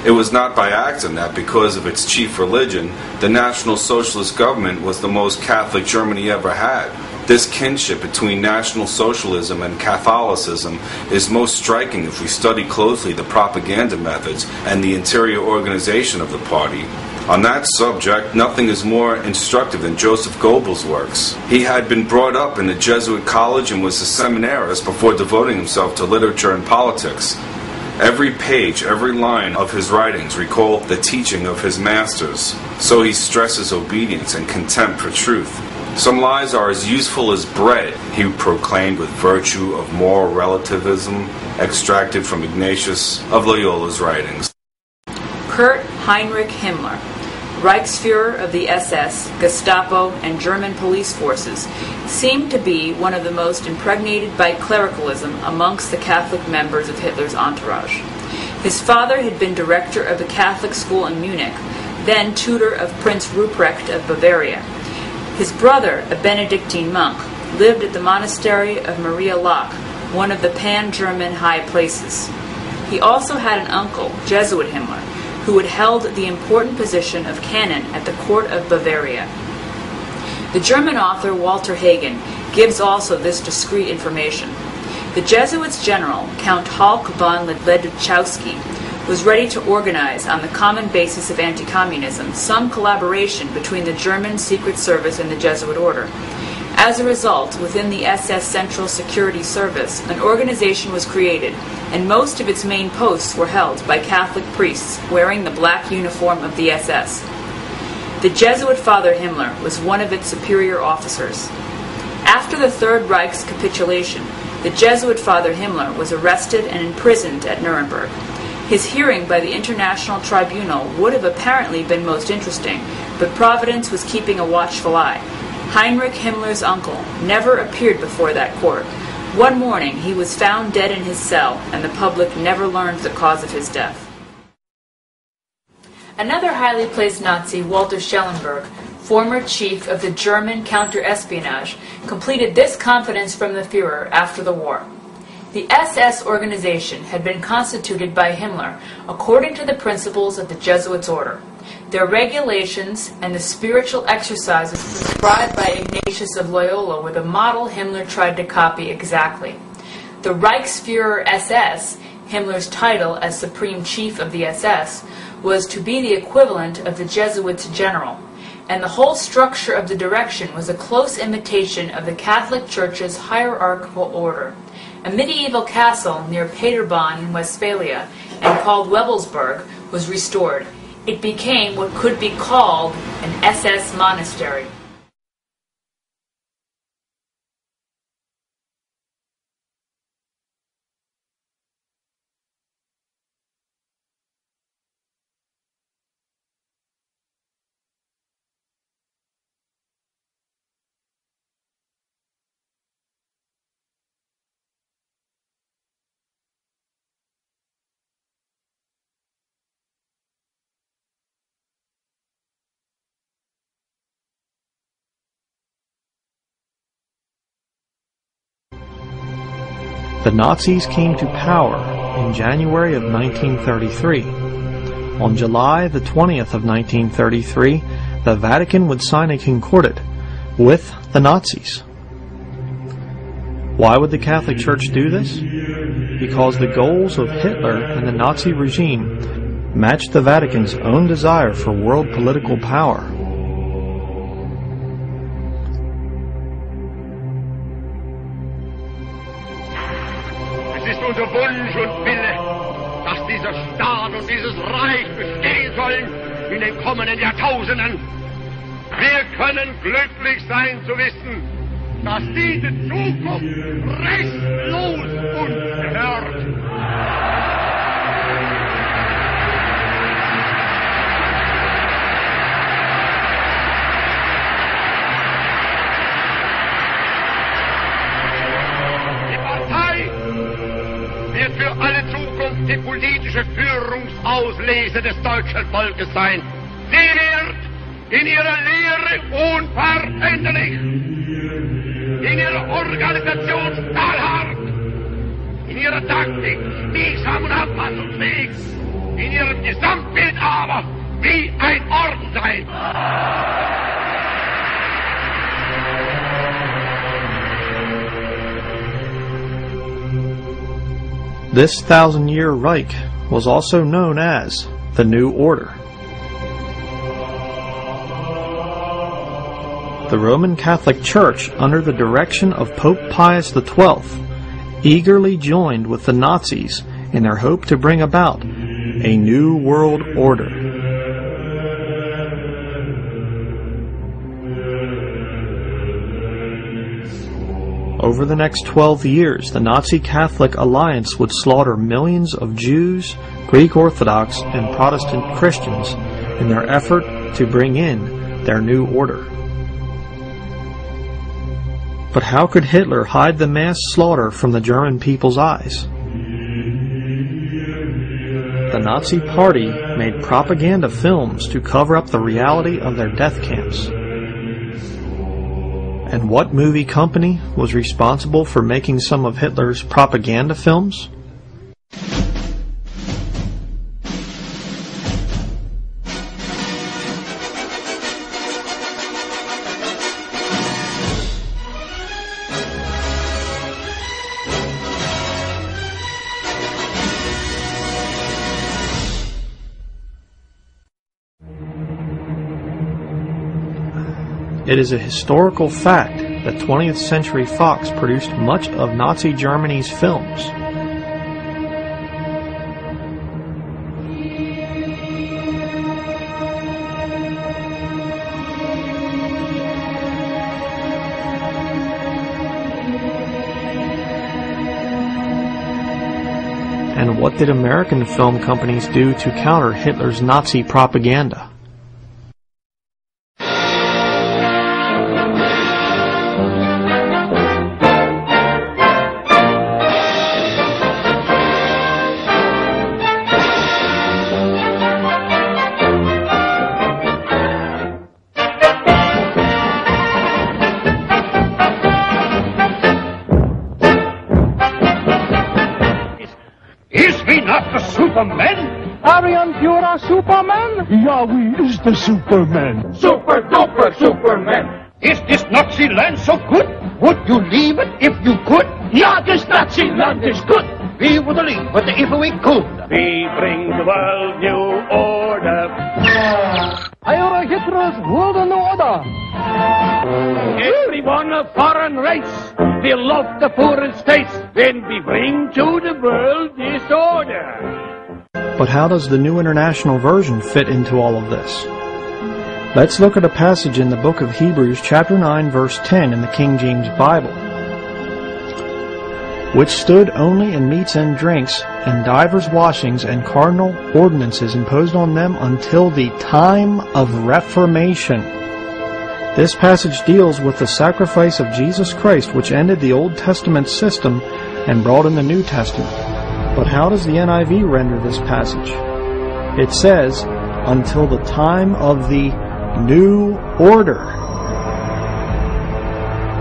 R: It was not by accident that, because of its chief religion, the National Socialist government was the most Catholic Germany ever had. This kinship between National Socialism and Catholicism is most striking if we study closely the propaganda methods and the interior organization of the party. On that subject, nothing is more instructive than Joseph Goebbels' works. He had been brought up in a Jesuit college and was a seminarist before devoting himself to literature and politics. Every page, every line of his writings recall the teaching of his masters. So he stresses obedience and contempt for truth. Some lies are as useful as bread, he proclaimed with virtue of moral relativism, extracted from Ignatius of Loyola's writings.
S: Kurt Heinrich Himmler, Reichsfuhrer of the SS, Gestapo, and German police forces, seemed to be one of the most impregnated by clericalism amongst the Catholic members of Hitler's entourage. His father had been director of a Catholic school in Munich, then tutor of Prince Ruprecht of Bavaria. His brother, a Benedictine monk, lived at the monastery of Maria Laach, one of the pan-German high places. He also had an uncle, Jesuit Himmler, who had held the important position of canon at the court of Bavaria. The German author Walter Hagen gives also this discreet information. The Jesuits' general, Count Halk von Ledachowski, was ready to organize, on the common basis of anti-communism, some collaboration between the German Secret Service and the Jesuit order. As a result, within the SS Central Security Service, an organization was created, and most of its main posts were held by Catholic priests wearing the black uniform of the SS. The Jesuit Father Himmler was one of its superior officers. After the Third Reich's capitulation, the Jesuit Father Himmler was arrested and imprisoned at Nuremberg. His hearing by the International Tribunal would have apparently been most interesting, but Providence was keeping a watchful eye. Heinrich Himmler's uncle never appeared before that court. One morning he was found dead in his cell, and the public never learned the cause of his death. Another highly placed Nazi, Walter Schellenberg, former chief of the German counter-espionage, completed this confidence from the Führer after the war. The SS organization had been constituted by Himmler according to the principles of the Jesuits' order. Their regulations and the spiritual exercises prescribed by Ignatius of Loyola were the model Himmler tried to copy exactly. The Reichsfuhrer SS, Himmler's title as Supreme Chief of the SS, was to be the equivalent of the Jesuits' general, and the whole structure of the direction was a close imitation of the Catholic Church's hierarchical order. A medieval castle near Paderborn in Westphalia, and called Webelsburg, was restored. It became what could be called an SS monastery.
T: The Nazis came to power in January of 1933. On July the 20th of 1933, the Vatican would sign a concordat with the Nazis. Why would the Catholic Church do this? Because the goals of Hitler and the Nazi regime matched the Vatican's own desire for world political power.
U: Unser Wunsch und Wille, dass dieser Staat und dieses Reich bestehen sollen in den kommenden Jahrtausenden. Wir können glücklich sein zu wissen, dass diese Zukunft restlos uns gehört. Wird für alle Zukunft die politische Führungsauslese des deutschen Volkes sein. Sie wird in ihrer Lehre unveränderlich, in ihrer Organisation stahlhart, in ihrer ihrer Taktik biegsam und anpassungsfähig, in ihrem Gesamtbild aber wie ein Orden sein.
T: This 1,000-year Reich was also known as the New Order. The Roman Catholic Church, under the direction of Pope Pius XII, eagerly joined with the Nazis in their hope to bring about a new world order. Over the next 12 years, the Nazi Catholic alliance would slaughter millions of Jews, Greek Orthodox, and Protestant Christians in their effort to bring in their new order. But how could Hitler hide the mass slaughter from the German people's eyes? The Nazi Party made propaganda films to cover up the reality of their death camps. And what movie company was responsible for making some of Hitler's propaganda films? It is a historical fact that 20th Century Fox produced much of Nazi Germany's films. And what did American film companies do to counter Hitler's Nazi propaganda?
U: Superman? Arian Pura Superman?
A: Ja, wie is de Superman?
U: Super duper Superman. Is this Nazi land so good? Would you leave it if you could?
A: Ja, this Nazi land is good.
U: We would leave it if we could.
A: We bring the world new order.
U: Heil Hitler's world new order.
A: Everyone a foreign race. We love the foreign states. When we bring to the world this order.
T: But how does the New International Version fit into all of this? Let's look at a passage in the book of Hebrews chapter 9 verse 10 in the King James Bible. Which stood only in meats and drinks, and divers washings and cardinal ordinances imposed on them until the time of Reformation. This passage deals with the sacrifice of Jesus Christ, which ended the Old Testament system and brought in the New Testament. But how does the NIV render this passage? It says, until the time of the new order.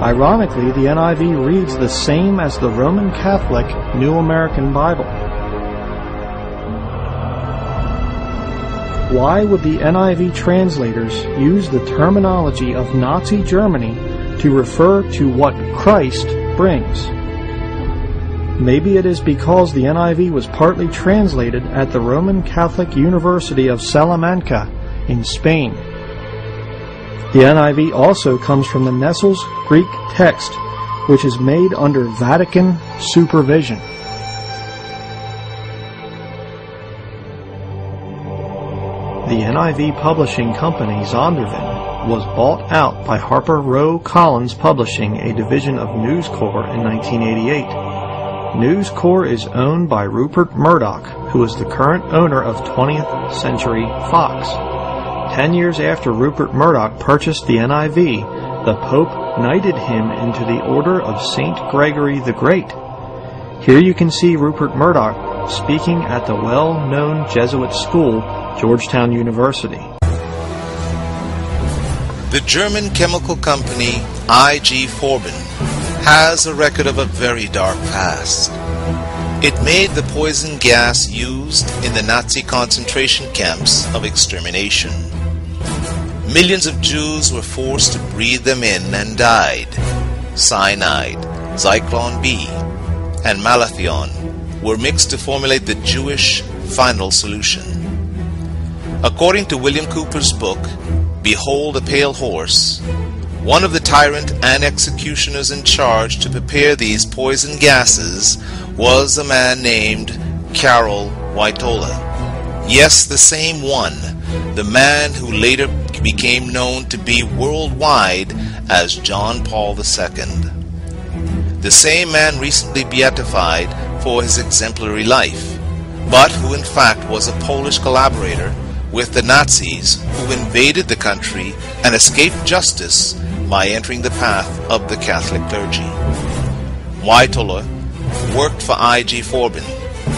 T: Ironically, the NIV reads the same as the Roman Catholic New American Bible. Why would the NIV translators use the terminology of Nazi Germany to refer to what Christ brings? Maybe it is because the NIV was partly translated at the Roman Catholic University of Salamanca in Spain. The NIV also comes from the Nessel's Greek text, which is made under Vatican supervision. The NIV publishing company Zondervan was bought out by Harper Row Collins Publishing, a division of News Corps, in 1988. News Corps is owned by Rupert Murdoch, who is the current owner of 20th Century Fox. 10 years after Rupert Murdoch purchased the NIV, the Pope knighted him into the Order of St. Gregory the Great. Here you can see Rupert Murdoch speaking at the well-known Jesuit school, Georgetown University.
V: The German chemical company I.G. Forben has a record of a very dark past. It made the poison gas used in the Nazi concentration camps of extermination. Millions of Jews were forced to breathe them in and died. Cyanide, Zyklon B, and malathion were mixed to formulate the Jewish final solution. According to William Cooper's book, Behold a Pale Horse, one of the tyrant and executioners in charge to prepare these poison gases was a man named Karol Wojtyła. Yes, the same one, the man who later became known to be worldwide as John Paul II. The same man recently beatified for his exemplary life, but who in fact was a Polish collaborator with the Nazis who invaded the country and escaped justice by entering the path of the Catholic clergy. Wojtyła worked for I.G. Forbin,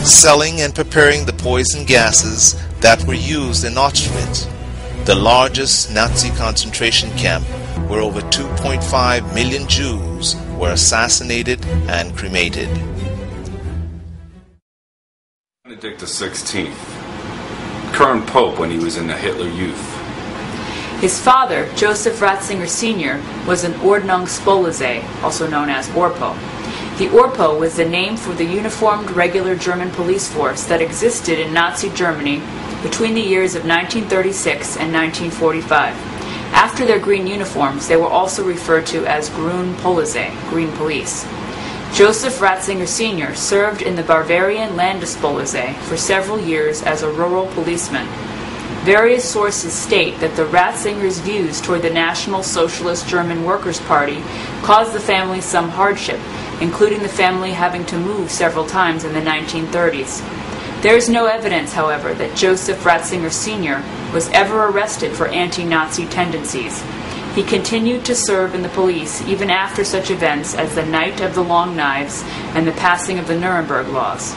V: selling and preparing the poison gases that were used in Auschwitz, the largest Nazi concentration camp where over 2.5 million Jews were assassinated and cremated.
R: Benedict XVI, current pope when he was in the Hitler Youth.
S: His father, Joseph Ratzinger Sr., was an Ordnungspolizei, also known as Orpo. The Orpo was the name for the uniformed regular German police force that existed in Nazi Germany between the years of 1936 and 1945. After their green uniforms, they were also referred to as Grün Polizei, Green Police. Joseph Ratzinger Sr. served in the Bavarian Landespolizei for several years as a rural policeman. Various sources state that the Ratzingers' views toward the National Socialist German Workers' Party caused the family some hardship, including the family having to move several times in the 1930s. There is no evidence, however, that Joseph Ratzinger Sr. was ever arrested for anti-Nazi tendencies. He continued to serve in the police even after such events as the Night of the Long Knives and the passing of the Nuremberg Laws.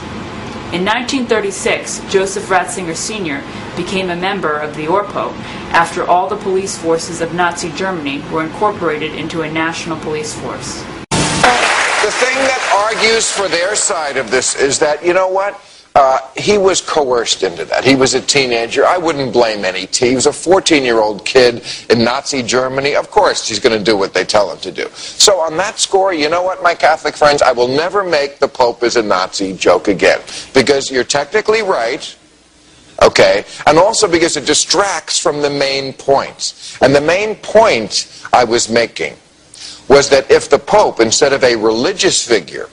S: In 1936, Joseph Ratzinger Sr. became a member of the Orpo after all the police forces of Nazi Germany were incorporated into a national police force.
C: The thing that argues for their side of this is that, you know what? He was coerced into that. He was a teenager. I wouldn't blame any T. He was a 14-year-old kid in Nazi Germany. Of course, he's going to do what they tell him to do. So on that score, you know what, my Catholic friends? I will never make the Pope is a Nazi joke again. Because you're technically right, okay? And also because it distracts from the main point. And the main point I was making was that if the Pope, instead of a religious figure,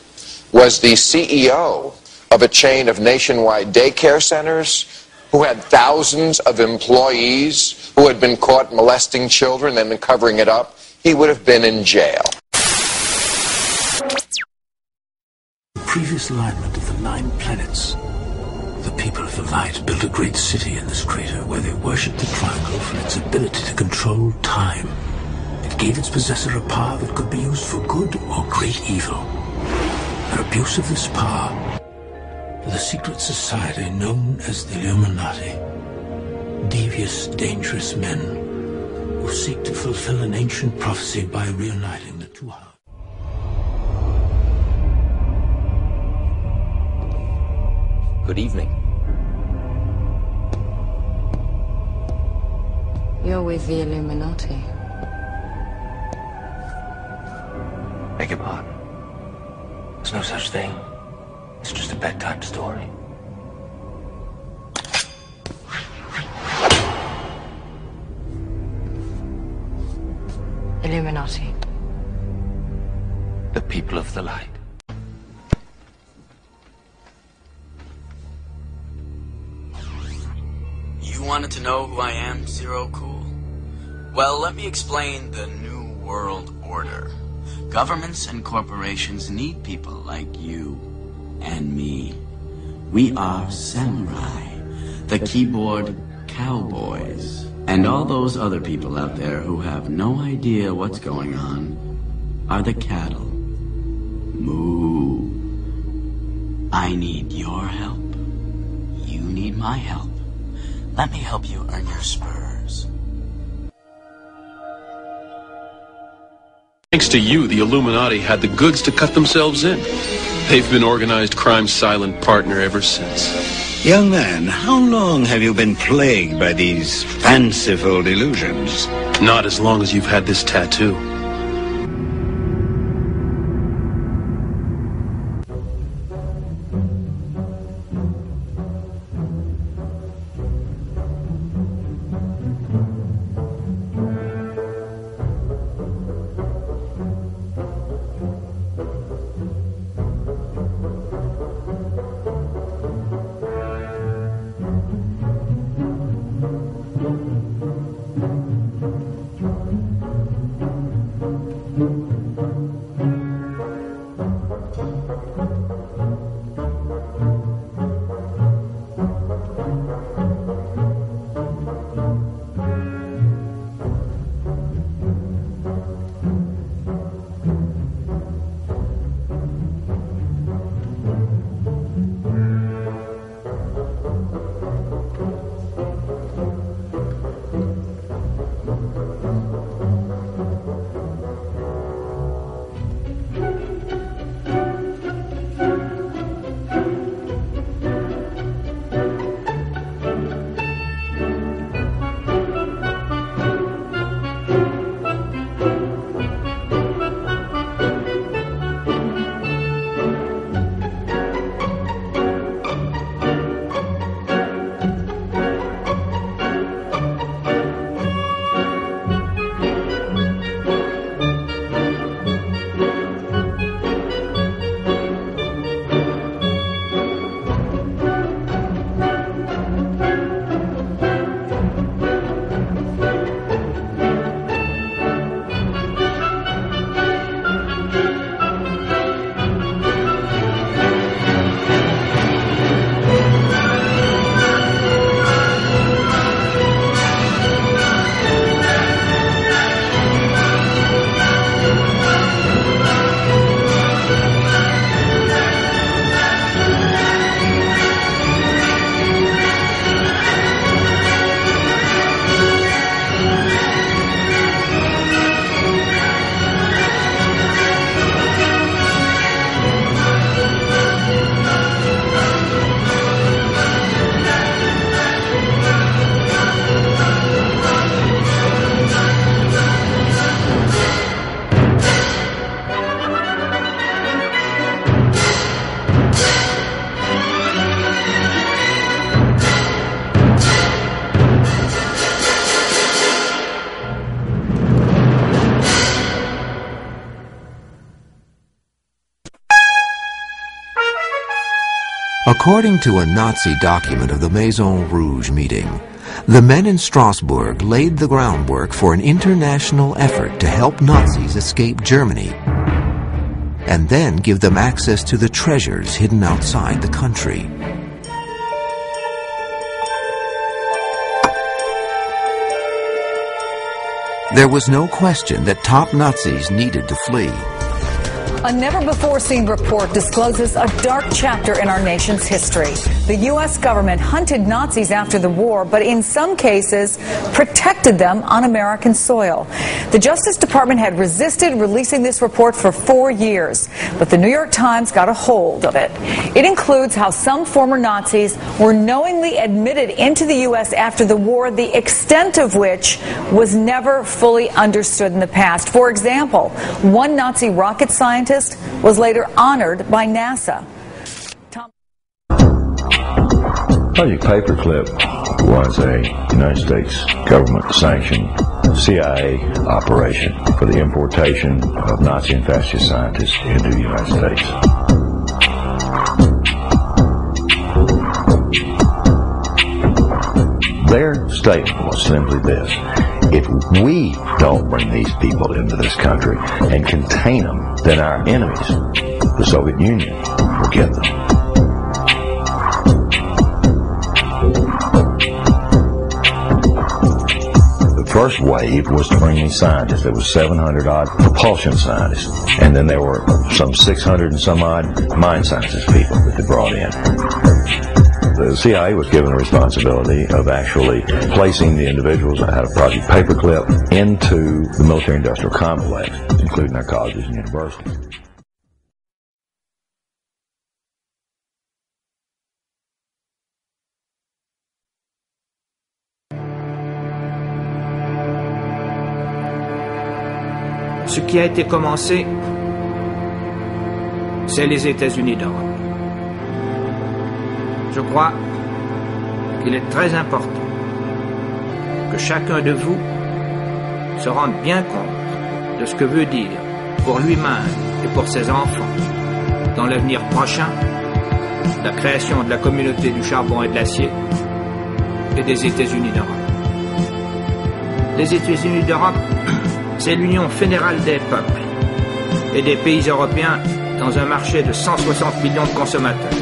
C: was the CEO of a chain of nationwide daycare centers, who had thousands of employees who had been caught molesting children and then covering it up, he would have been in jail.
D: The previous alignment of the 9 planets. The people of the light built a great city in this crater where they worshipped the triangle for its ability to control time. It gave its possessor a power that could be used for good or great evil. Their abuse of this power, the secret society known as the Illuminati, devious, dangerous men who seek to fulfill an ancient prophecy by reuniting the two halves.
W: Good evening.
F: You're with the Illuminati.
W: Beg your pardon. There's no such thing. It's just a bedtime story.
F: Illuminati.
W: The people of the light.
X: You wanted to know who I am, Zero Cool? Well, let me explain the New World Order. Governments and corporations need people like you and me. We are samurai, the keyboard cowboys, and all those other people out there who have no idea what's going on are the cattle. Moo. I need your help. You need my help. Let me help you earn your spurs.
Y: Thanks to you, the Illuminati had the goods to cut themselves in.
E: They've been organized crime's silent partner ever since.
G: Young man, how long have you been plagued by these fanciful delusions?
E: Not as long as you've had this tattoo.
H: According to a Nazi document of the Maison Rouge meeting, the men in Strasbourg laid the groundwork for an international effort to help Nazis escape Germany and then give them access to the treasures hidden outside the country. There was no question that top Nazis needed to flee.
I: A never-before-seen report discloses a dark chapter in our nation's history. The U.S. government hunted Nazis after the war, but in some cases protected them on American soil. The Justice Department had resisted releasing this report for 4 years, but the New York Times got a hold of it. It includes how some former Nazis were knowingly admitted into the U.S. after the war, the extent of which was never fully understood in the past. For example, one Nazi rocket scientist was later honored by NASA.
Y: Project Paperclip was a United States government-sanctioned CIA operation for the importation of Nazi and fascist scientists into the United States. Their statement was simply this: if we don't bring these people into this country and contain them, then our enemies, the Soviet Union, will get them. The first wave was to bring these scientists. There was 700-odd propulsion scientists, and then there were some 600 and some odd mine scientist people that they brought in. The CIA was given the responsibility of actually placing the individuals that had a Project Paperclip into the military-industrial complex, including our colleges and universities.
B: Ce qui a été commencé, c'est les États-Unis d'Europe. Je crois qu'il est très important que chacun de vous se rende bien compte de ce que veut dire pour lui-même et pour ses enfants, dans l'avenir prochain, la création de la communauté du charbon et de l'acier et des États-Unis d'Europe. Les États-Unis d'Europe, c'est l'union fédérale des peuples et des pays européens dans un marché de 160 millions de consommateurs.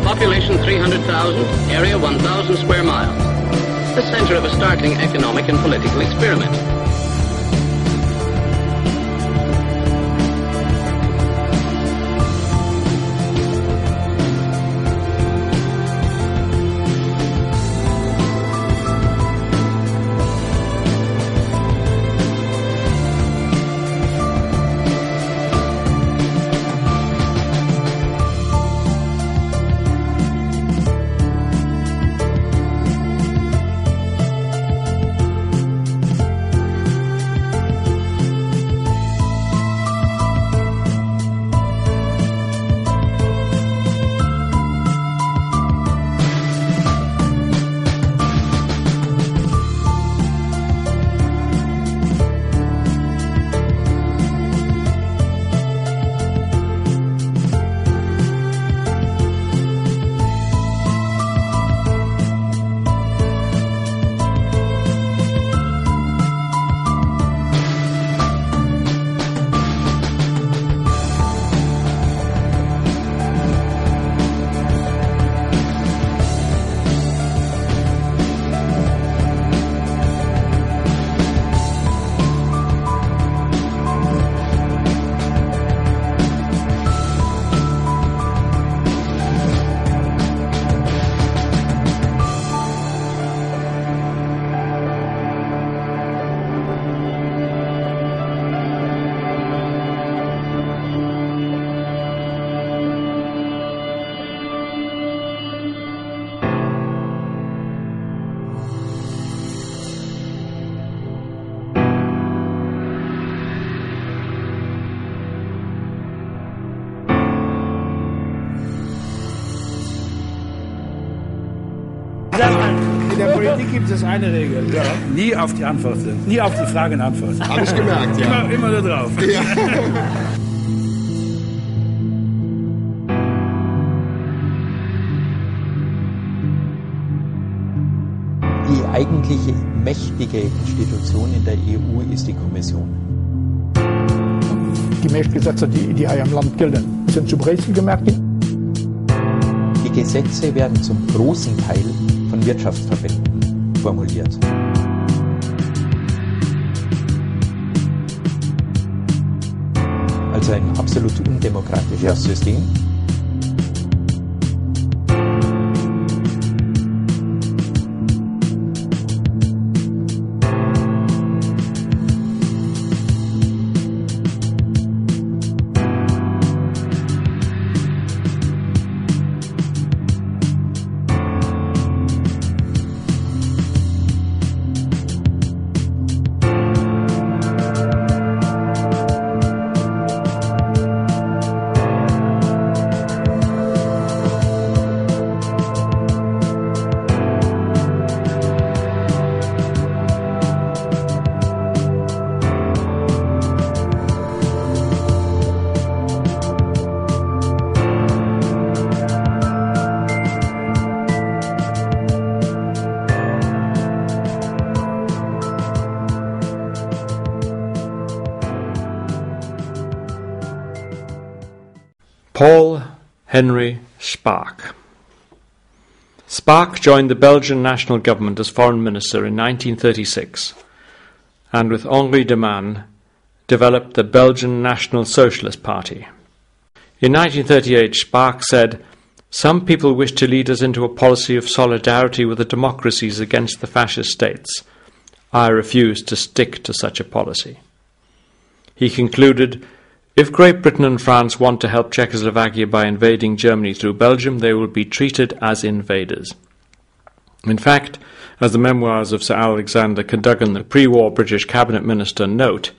J: Population 300,000, area 1,000 square miles. The center of a startling economic and political experiment.
K: In der Politik gibt es eine Regel. Ja. Nie auf die Antworten. Nie auf die Fragen antworten.
L: Habe ich gemerkt, ja.
K: Immer da drauf.
L: Ja.
M: Die eigentliche mächtige Institution in der EU ist die Kommission.
Z: Die meisten Gesetze, die hier im Land gelten, sind zu Brüssel gemerkt.
M: Die Gesetze werden zum großen Teil von Wirtschaftsverbänden formuliert. Also ein absolut undemokratisches System.
T: Paul Henry Spaak. Spaak joined the Belgian national government as foreign minister in 1936 and with Henri de Man developed the Belgian National Socialist Party. In 1938, Spaak said, "Some people wish to lead us into a policy of solidarity with the democracies against the fascist states. I refuse to stick to such a policy." He concluded, "If Great Britain and France want to help Czechoslovakia by invading Germany through Belgium, they will be treated as invaders." In fact, as the memoirs of Sir Alexander Cadogan, the pre-war British cabinet minister, note,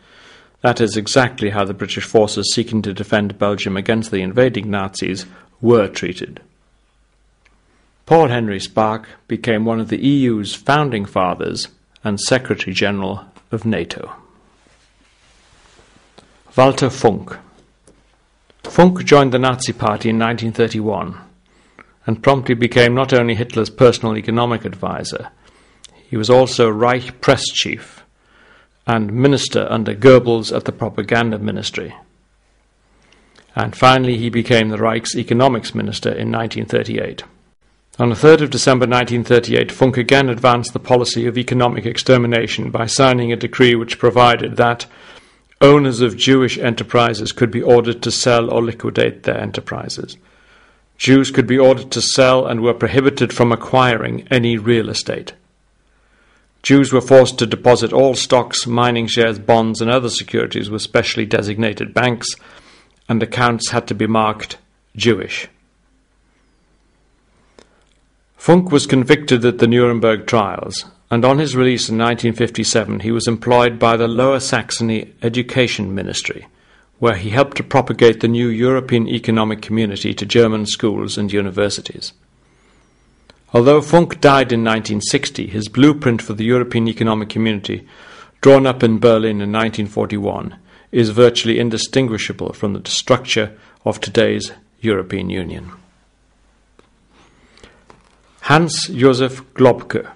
T: that is exactly how the British forces seeking to defend Belgium against the invading Nazis were treated. Paul Henry Spaak became one of the EU's founding fathers and Secretary-General of NATO. Walter Funk. Funk joined the Nazi Party in 1931 and promptly became not only Hitler's personal economic advisor, he was also Reich press chief and minister under Goebbels at the propaganda ministry. And finally he became the Reich's economics minister in 1938. On the 3rd of December 1938, Funk again advanced the policy of economic extermination by signing a decree which provided that owners of Jewish enterprises could be ordered to sell or liquidate their enterprises. Jews could be ordered to sell and were prohibited from acquiring any real estate. Jews were forced to deposit all stocks, mining shares, bonds, and other securities with specially designated banks, and accounts had to be marked Jewish. Funk was convicted at the Nuremberg trials, and on his release in 1957 he was employed by the Lower Saxony Education Ministry, where he helped to propagate the new European Economic Community to German schools and universities. Although Funk died in 1960, his blueprint for the European Economic Community, drawn up in Berlin in 1941, is virtually indistinguishable from the structure of today's European Union. Hans Josef Globke.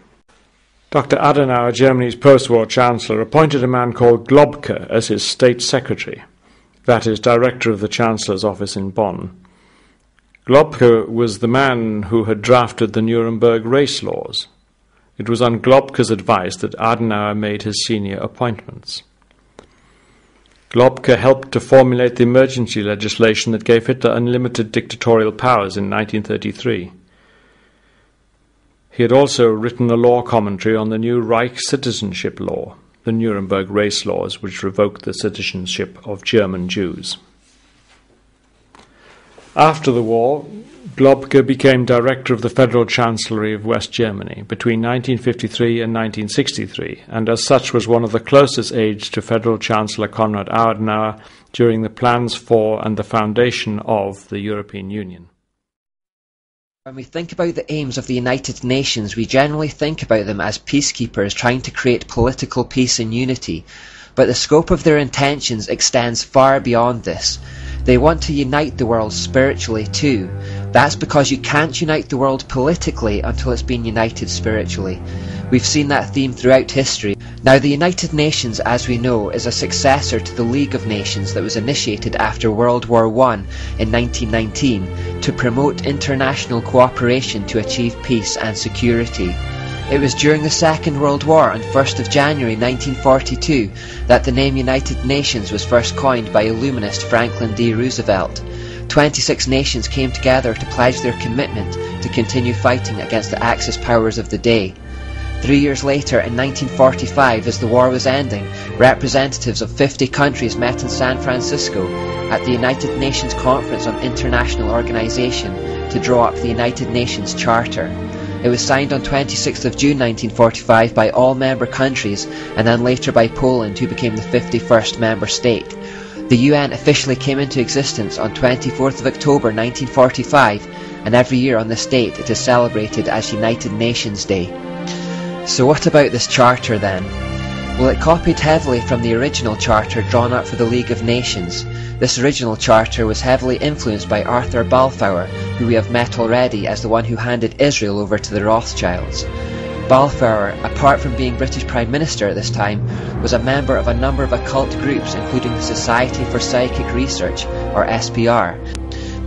T: Dr. Adenauer, Germany's post-war chancellor, appointed a man called Globke as his state secretary, that is, director of the chancellor's office in Bonn. Globke was the man who had drafted the Nuremberg race laws. It was on Globke's advice that Adenauer made his senior appointments. Globke helped to formulate the emergency legislation that gave Hitler unlimited dictatorial powers in 1933. He had also written a law commentary on the new Reich citizenship law, the Nuremberg race laws, which revoked the citizenship of German Jews. After the war, Globke became director of the Federal Chancellery of West Germany between 1953 and 1963, and as such was one of the closest aides to Federal Chancellor Konrad Adenauer during the plans for and the foundation of the European Union.
L: When we think about the aims of the United Nations, we generally think about them as peacekeepers trying to create political peace and unity, but the scope of their intentions extends far beyond this. They want to unite the world spiritually too. That's because you can't unite the world politically until it's been united spiritually. We've seen that theme throughout history. Now, the United Nations, as we know, is a successor to the League of Nations that was initiated after World War I in 1919 to promote international cooperation to achieve peace and security. It was during the Second World War on 1st of January 1942 that the name United Nations was first coined by illuminist Franklin D. Roosevelt. 26 nations came together to pledge their commitment to continue fighting against the Axis powers of the day. 3 years later, in 1945, as the war was ending, representatives of 50 countries met in San Francisco at the United Nations Conference on International Organization to draw up the United Nations Charter. It was signed on 26th of June 1945 by all member countries and then later by Poland, who became the 51st member state. The UN officially came into existence on 24th of October 1945, and every year on this date it is celebrated as United Nations Day. So what about this charter then? Well, it copied heavily from the original charter drawn up for the League of Nations. This original charter was heavily influenced by Arthur Balfour, who we have met already as the one who handed Israel over to the Rothschilds. Balfour, apart from being British Prime Minister at this time, was a member of a number of occult groups, including the Society for Psychic Research, or SPR.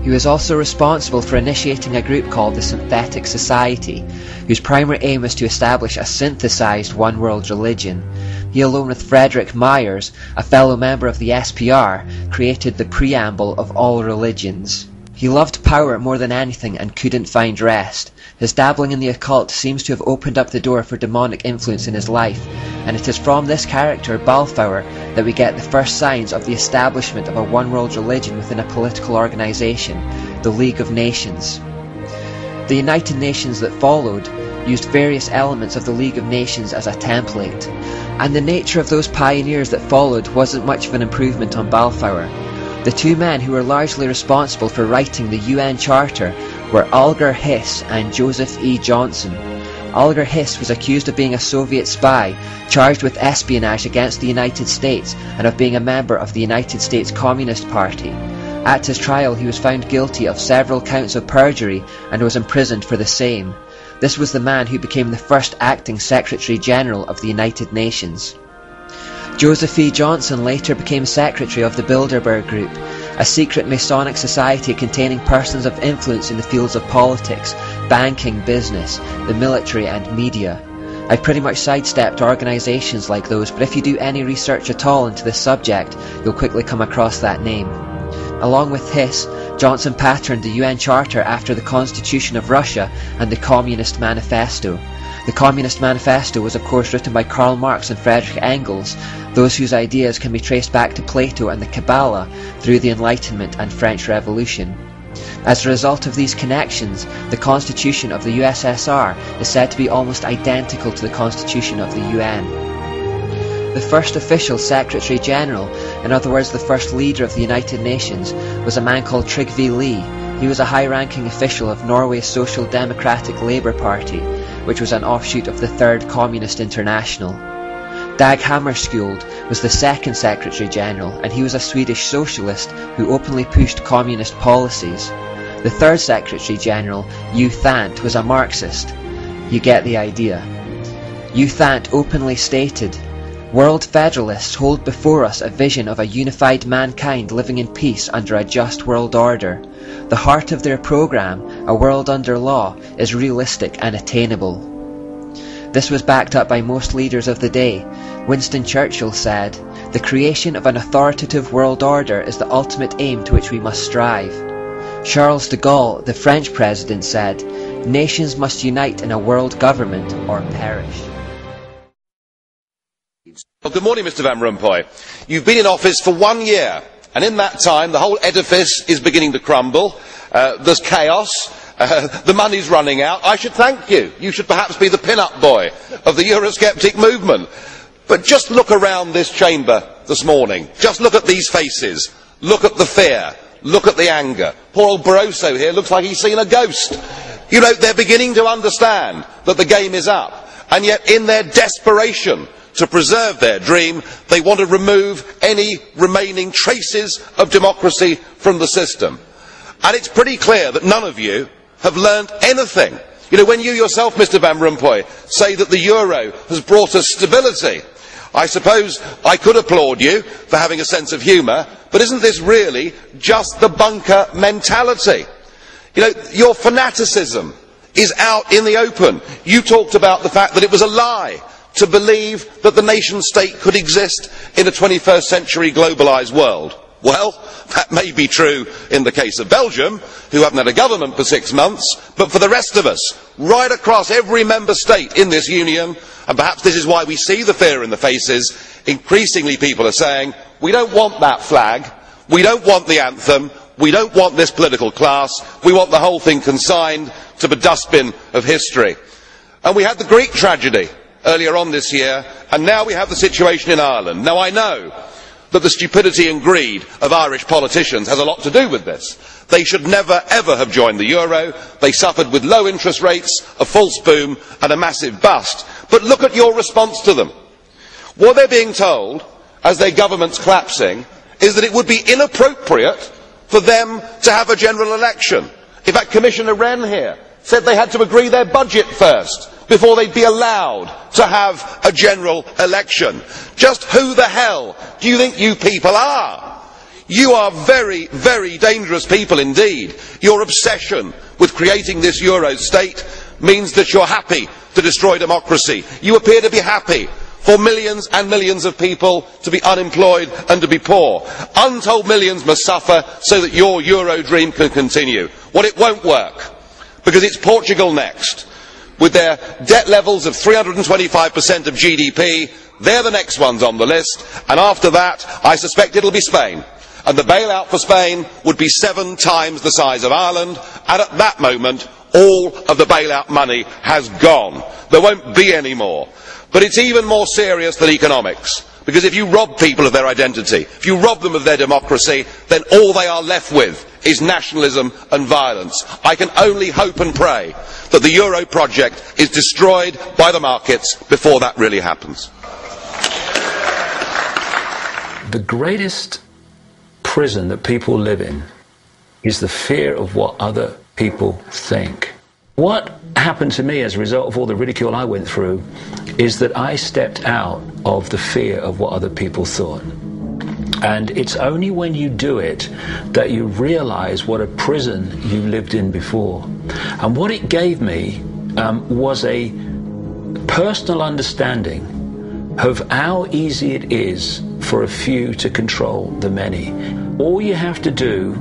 L: He was also responsible for initiating a group called the Synthetic Society, whose primary aim was to establish a synthesized one-world religion. He, along with Frederick Myers, a fellow member of the SPR, created the preamble of all religions. He loved power more than anything and couldn't find rest. His dabbling in the occult seems to have opened up the door for demonic influence in his life, and it is from this character, Balfour, that we get the first signs of the establishment of a one-world religion within a political organisation, the League of Nations. The United Nations that followed used various elements of the League of Nations as a template, and the nature of those pioneers that followed wasn't much of an improvement on Balfour. The two men who were largely responsible for writing the UN Charter were Alger Hiss and Joseph E. Johnson. Alger Hiss was accused of being a Soviet spy, charged with espionage against the United States and of being a member of the United States Communist Party. At his trial he was found guilty of several counts of perjury and was imprisoned for the same. This was the man who became the first acting Secretary General of the United Nations. Joseph E. Johnson later became secretary of the Bilderberg Group, a secret Masonic society containing persons of influence in the fields of politics, banking, business, the military and media. I've pretty much sidestepped organisations like those, but if you do any research at all into this subject, you'll quickly come across that name. Along with Hiss, Johnson patterned the UN Charter after the Constitution of Russia and the Communist Manifesto. The Communist Manifesto was of course written by Karl Marx and Friedrich Engels, those whose ideas can be traced back to Plato and the Kabbalah through the Enlightenment and French Revolution. As a result of these connections, the Constitution of the USSR is said to be almost identical to the Constitution of the UN. The first official Secretary General, in other words the first leader of the United Nations, was a man called Trygve Lie. He was a high-ranking official of Norway's Social Democratic Labour Party, which was an offshoot of the Third Communist International. Dag Hammarskjöld was the second Secretary General, and he was a Swedish socialist who openly pushed communist policies. The third Secretary General, U Thant, was a Marxist. You get the idea. U Thant openly stated, "World Federalists hold before us a vision of a unified mankind living in peace under a just world order. The heart of their program, a world under law, is realistic and attainable." This was backed up by most leaders of the day. Winston Churchill said, "The creation of an authoritative world order is the ultimate aim to which we must strive." Charles de Gaulle, the French president, said, "Nations must unite in a world government or perish."
A: Well, good morning, Mr Van Rompuy. You've been in office for 1 year, and in that time the whole edifice is beginning to crumble. There's chaos. The money's running out. I should thank you. You should perhaps be the pin-up boy of the Eurosceptic movement. But just look around this chamber this morning. Just look at these faces. Look at the fear. Look at the anger. Poor old Barroso here looks like he's seen a ghost. You know, they're beginning to understand that the game is up. And yet, in their desperation to preserve their dream, they want to remove any remaining traces of democracy from the system. And it's pretty clear that none of you have learned anything. You know, when you yourself, Mr Van Rompuy, say that the euro has brought us stability, I suppose I could applaud you for having a sense of humour, but isn't this really just the bunker mentality? You know, your fanaticism is out in the open. You talked about the fact that it was a lie to believe that the nation state could exist in a 21st century globalised world. Well, that may be true in the case of Belgium, who haven't had a government for 6 months, but for the rest of us, right across every member state in this union, and perhaps this is why we see the fear in the faces, increasingly people are saying, we don't want that flag, we don't want the anthem, we don't want this political class, we want the whole thing consigned to the dustbin of history. And we had the Greek tragedy earlier on this year, and now we have the situation in Ireland. Now I know that the stupidity and greed of Irish politicians has a lot to do with this. They should never ever have joined the euro. They suffered with low interest rates, a false boom and a massive bust. But look at your response to them. What they're being told, as their government's collapsing, is that it would be inappropriate for them to have a general election. In fact, Commissioner Wren here said they had to agree their budget first before they'd be allowed to have a general election. Just who the hell do you think you people are? You are very, very dangerous people indeed. Your obsession with creating this Euro state means that you're happy to destroy democracy. You appear to be happy for millions and millions of people to be unemployed and to be poor. Untold millions must suffer so that your Euro dream can continue. Well, it won't work, because it's Portugal next. With their debt levels of 325% of GDP, they're the next ones on the list, and after that, I suspect it'll be Spain. And the bailout for Spain would be 7 times the size of Ireland, and at that moment, all of the bailout money has gone. There won't be any more. But it's even more serious than economics, because if you rob people of their identity, if you rob them of their democracy, then all they are left with is nationalism and violence. I can only hope and pray that the Euro project is destroyed by the markets before that really happens.
D: The greatest prison that people live in is the fear of what other people think. What happened to me as a result of all the ridicule I went through is that I stepped out of the fear of what other people thought. And it's only when you do it that you realize what a prison you lived in before. And what it gave me was a personal understanding of how easy it is for a few to control the many. All you have to do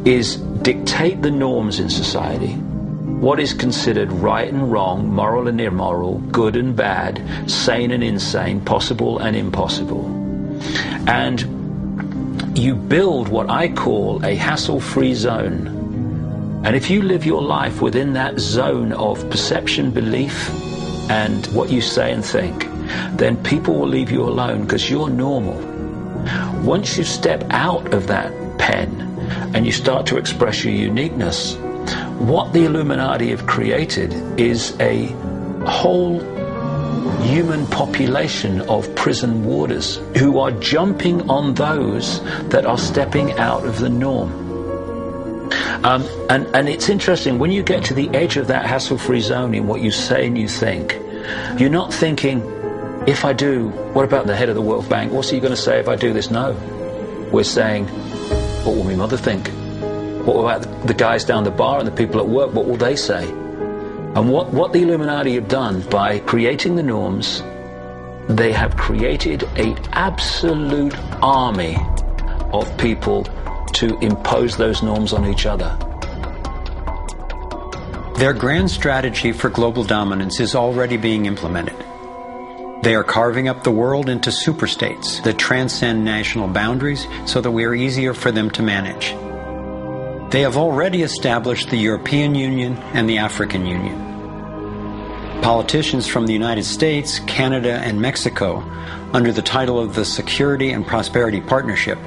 D: is dictate the norms in society. What is considered right and wrong, moral and immoral, good and bad, sane and insane, possible and impossible. And you build what I call a hassle-free zone. And if you live your life within that zone of perception, belief, and what you say and think, then people will leave you alone because you're normal. Once you step out of that pen and you start to express your uniqueness, what the Illuminati have created is a whole human population of prison warders who are jumping on those that are stepping out of the norm. And it's interesting, when you get to the edge of that hassle-free zone in what you say and you think, you're not thinking, if I do, what about the head of the World Bank? What's he going to say if I do this? No. We're saying, what will my mother think? What about the guys down the bar and the people at work? What will they say? And what the Illuminati have done by creating the norms, they have created an absolute army of people to impose those norms on each other.
N: Their grand strategy for global dominance is already being implemented. They are carving up the world into superstates that transcend national boundaries so that we are easier for them to manage. They have already established the European Union and the African Union. Politicians from the United States, Canada, and Mexico, under the title of the Security and Prosperity Partnership,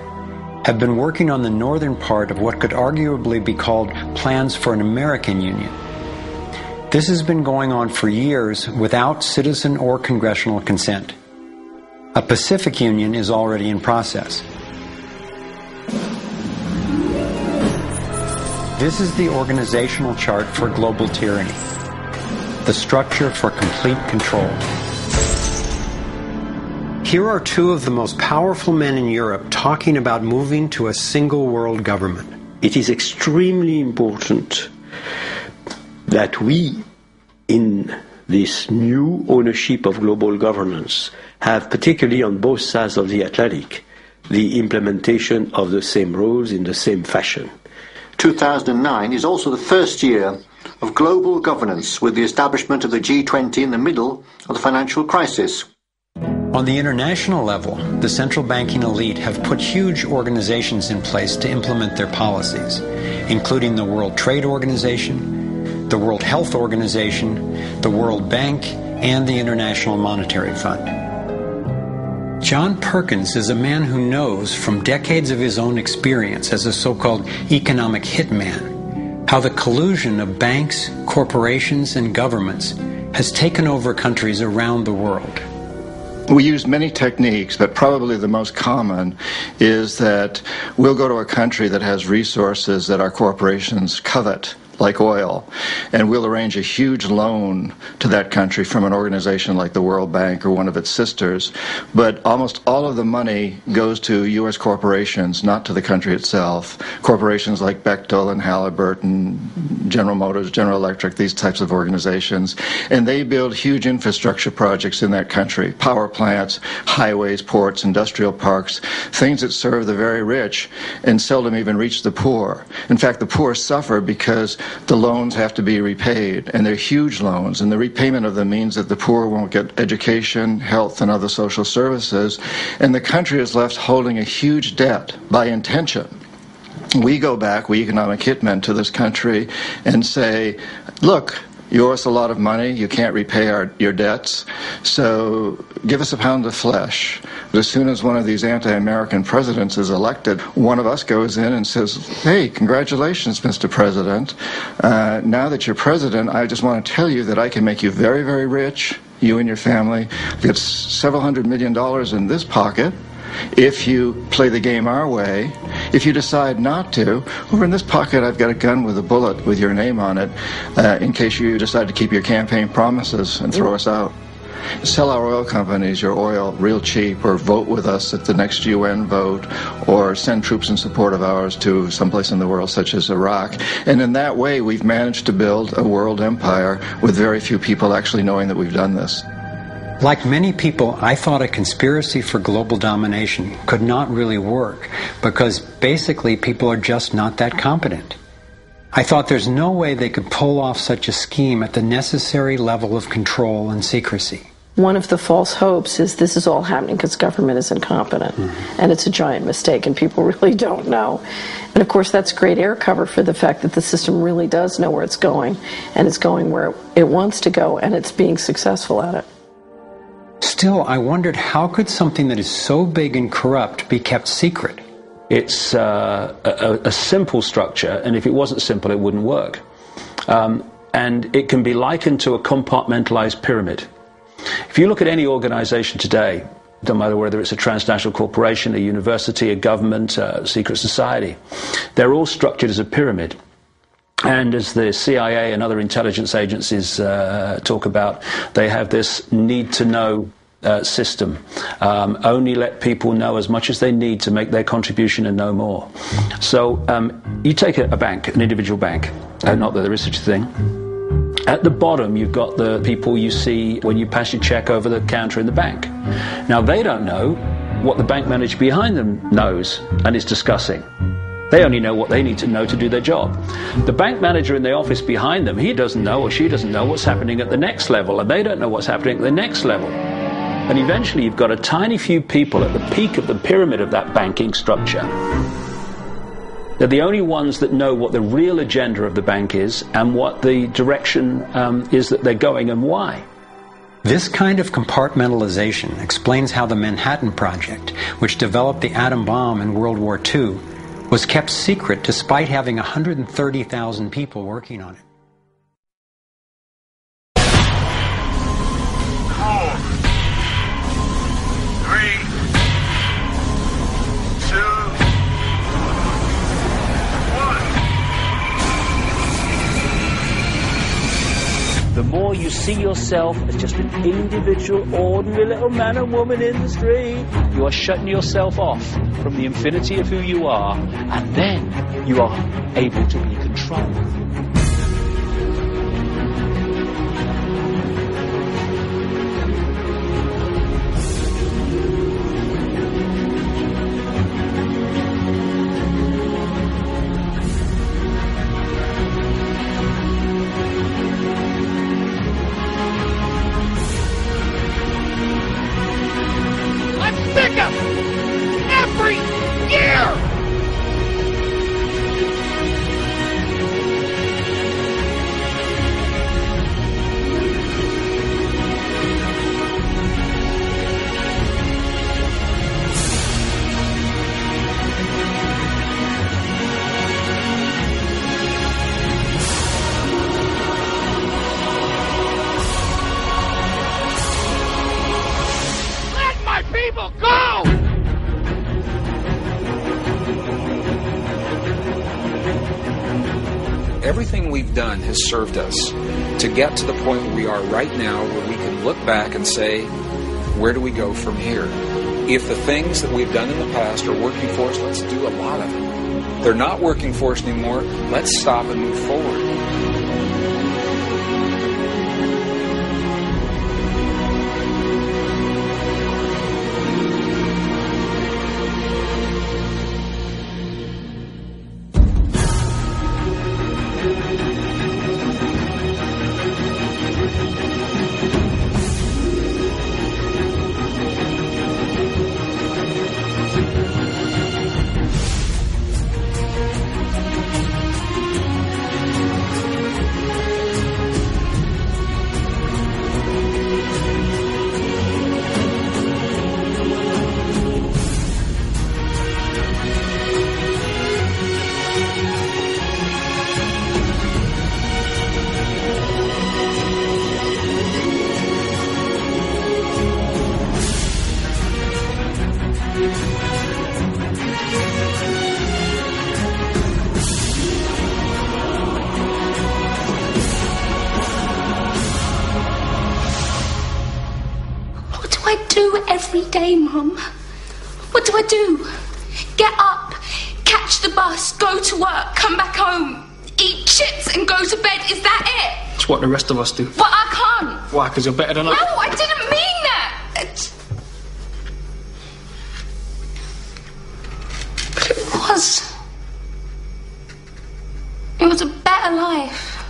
N: have been working on the northern part of what could arguably be called plans for an American Union. This has been going on for years without citizen or congressional consent. A Pacific Union is already in process. This is the organizational chart for global tyranny, the structure for complete control. Here are two of the most powerful men in Europe talking about moving to a single world government.
O: It is extremely important that we, in this new ownership of global governance, have, particularly on both sides of the Atlantic, the implementation of the same rules in the same fashion.
P: 2009 is also the first year of global governance, with the establishment of the G20 in the middle of the financial crisis.
N: On the international level, the central banking elite have put huge organizations in place to implement their policies, including the World Trade Organization, the World Health Organization, the World Bank, and the International Monetary Fund. John Perkins is a man who knows from decades of his own experience as a so-called economic hitman how the collusion of banks, corporations, and governments has taken over countries around the world.
Z: We use many techniques, but probably the most common is that we'll go to a country that has resources that our corporations covet,
C: like oil, and we'll arrange a huge loan to that country from an organization like the World Bank or one of its sisters, but almost all of the money goes to U.S. corporations, not to the country itself. Corporations like Bechtel and Halliburton, General Motors, General Electric, these types of organizations, and they build huge infrastructure projects in that country, power plants, highways, ports, industrial parks, things that serve the very rich and seldom even reach the poor. In fact, the poor suffer because the loans have to be repaid, and they're huge loans, and the repayment of them means that the poor won't get education, health, and other social services, and the country is left holding a huge debt by intention. We go back, we economic hitmen, to this country and say, look, you owe us a lot of money, you can't repay your debts, so give us a pound of flesh. But as soon as one of these anti-American presidents is elected, one of us goes in and says, hey, congratulations, Mr. President. Now that you're president, I just want to tell you that I can make you very, very rich, you and your family. Get several $100 million in this pocket. If you play the game our way. If you decide not to, over in this pocket I've got a gun with a bullet with your name on it in case you decide to keep your campaign promises and throw us out. Sell our oil companies your oil real cheap, or vote with us at the next UN vote, or send troops in support of ours to someplace in the world such as Iraq. And in that way we've managed to build a world empire with very few people actually knowing that we've done this.
N: Like many people, I thought a conspiracy for global domination could not really work because basically people are just not that competent. I thought there's no way they could pull off such a scheme at the necessary level of control and secrecy.
Q: One of the false hopes is this is all happening because government is incompetent, and it's a giant mistake, and people really don't know. And of course that's great air cover for the fact that the system really does know where it's going, and it's going where it wants to go, and it's being successful at it.
N: Still, I wondered how could something that is so big and corrupt be kept secret?
R: It's a simple structure, and if it wasn't simple, it wouldn't work. And it can be likened to a compartmentalized pyramid. If you look at any organization today, no matter whether it's a transnational corporation, a university, a government, a secret society, they're all structured as a pyramid. And as the CIA and other intelligence agencies talk about, they have this need-to-know system. Only let people know as much as they need to make their contribution and no more. So you take a bank, an individual bank, not that there is such a thing. At the bottom, you've got the people you see when you pass your check over the counter in the bank. Now, they don't know what the bank manager behind them knows and is discussing. They only know what they need to know to do their job. The bank manager in the office behind them, he doesn't know or she doesn't know what's happening at the next level, and they don't know what's happening at the next level. And eventually you've got a tiny few people at the peak of the pyramid of that banking structure. They're the only ones that know what the real agenda of the bank is and what the direction is that they're going and why.
N: This kind of compartmentalization explains how the Manhattan Project, which developed the atom bomb in World War II, was kept secret despite having 130,000 people working on it.
S: 4, 3, 2, 1.
K: The more you see yourself as just an individual, ordinary little man and woman in the street, you are shutting yourself off from the infinity of who you are, and then you are able to be controlled.
F: everything we've done has served us to get to the point where we are right now, where we can look back and say, where do we go from here? If the things that we've done in the past are working for us, let's do a lot of them. They're not working for us anymore, let's stop and move forward.
S: Every day, Mum. What do I do? Get up, catch the bus, go to work, come back home, eat chips and go to bed. Is that it?
U: It's what the rest of us do.
S: But I can't.
U: Why? Because you're better than us?
S: No, I didn't mean that. But it was. It was a better life.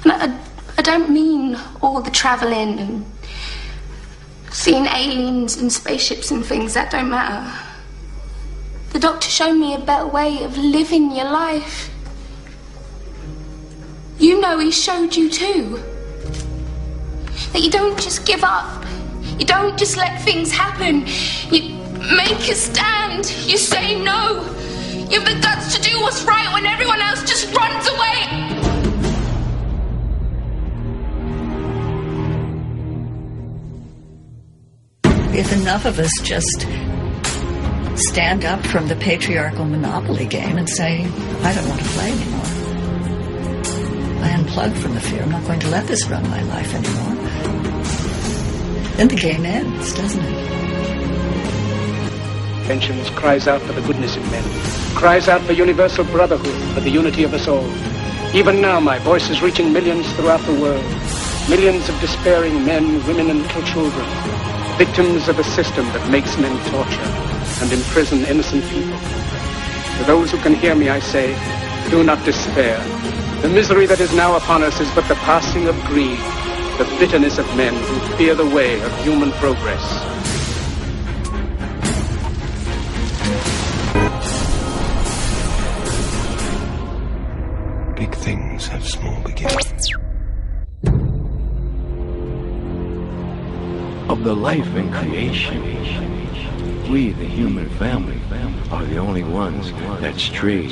S: And I don't mean all the travelling and seeing aliens and spaceships and things. That don't matter. The doctor showed me a better way of living your life. You know he showed you too. That you don't just give up. You don't just let things happen. You make a stand. You say no. You have the guts to do what's right when everyone else just runs away.
V: If enough of us just stand up from the patriarchal monopoly game and say, I don't want to play anymore. I unplug from the fear. I'm not going to let this run my life anymore. Then the game ends, doesn't it?
W: Conscience cries out for the goodness in men, cries out for universal brotherhood, for the unity of us all. Even now my voice is reaching millions throughout the world. Millions of despairing men, women and little children. Victims of a system that makes men torture and imprison innocent people. To those who can hear me, I say, do not despair. The misery that is now upon us is but the passing of greed, the bitterness of men who fear the way of human progress.
D: Big things have small beginnings. Of the life in creation, we, the human family, are the only ones that stray.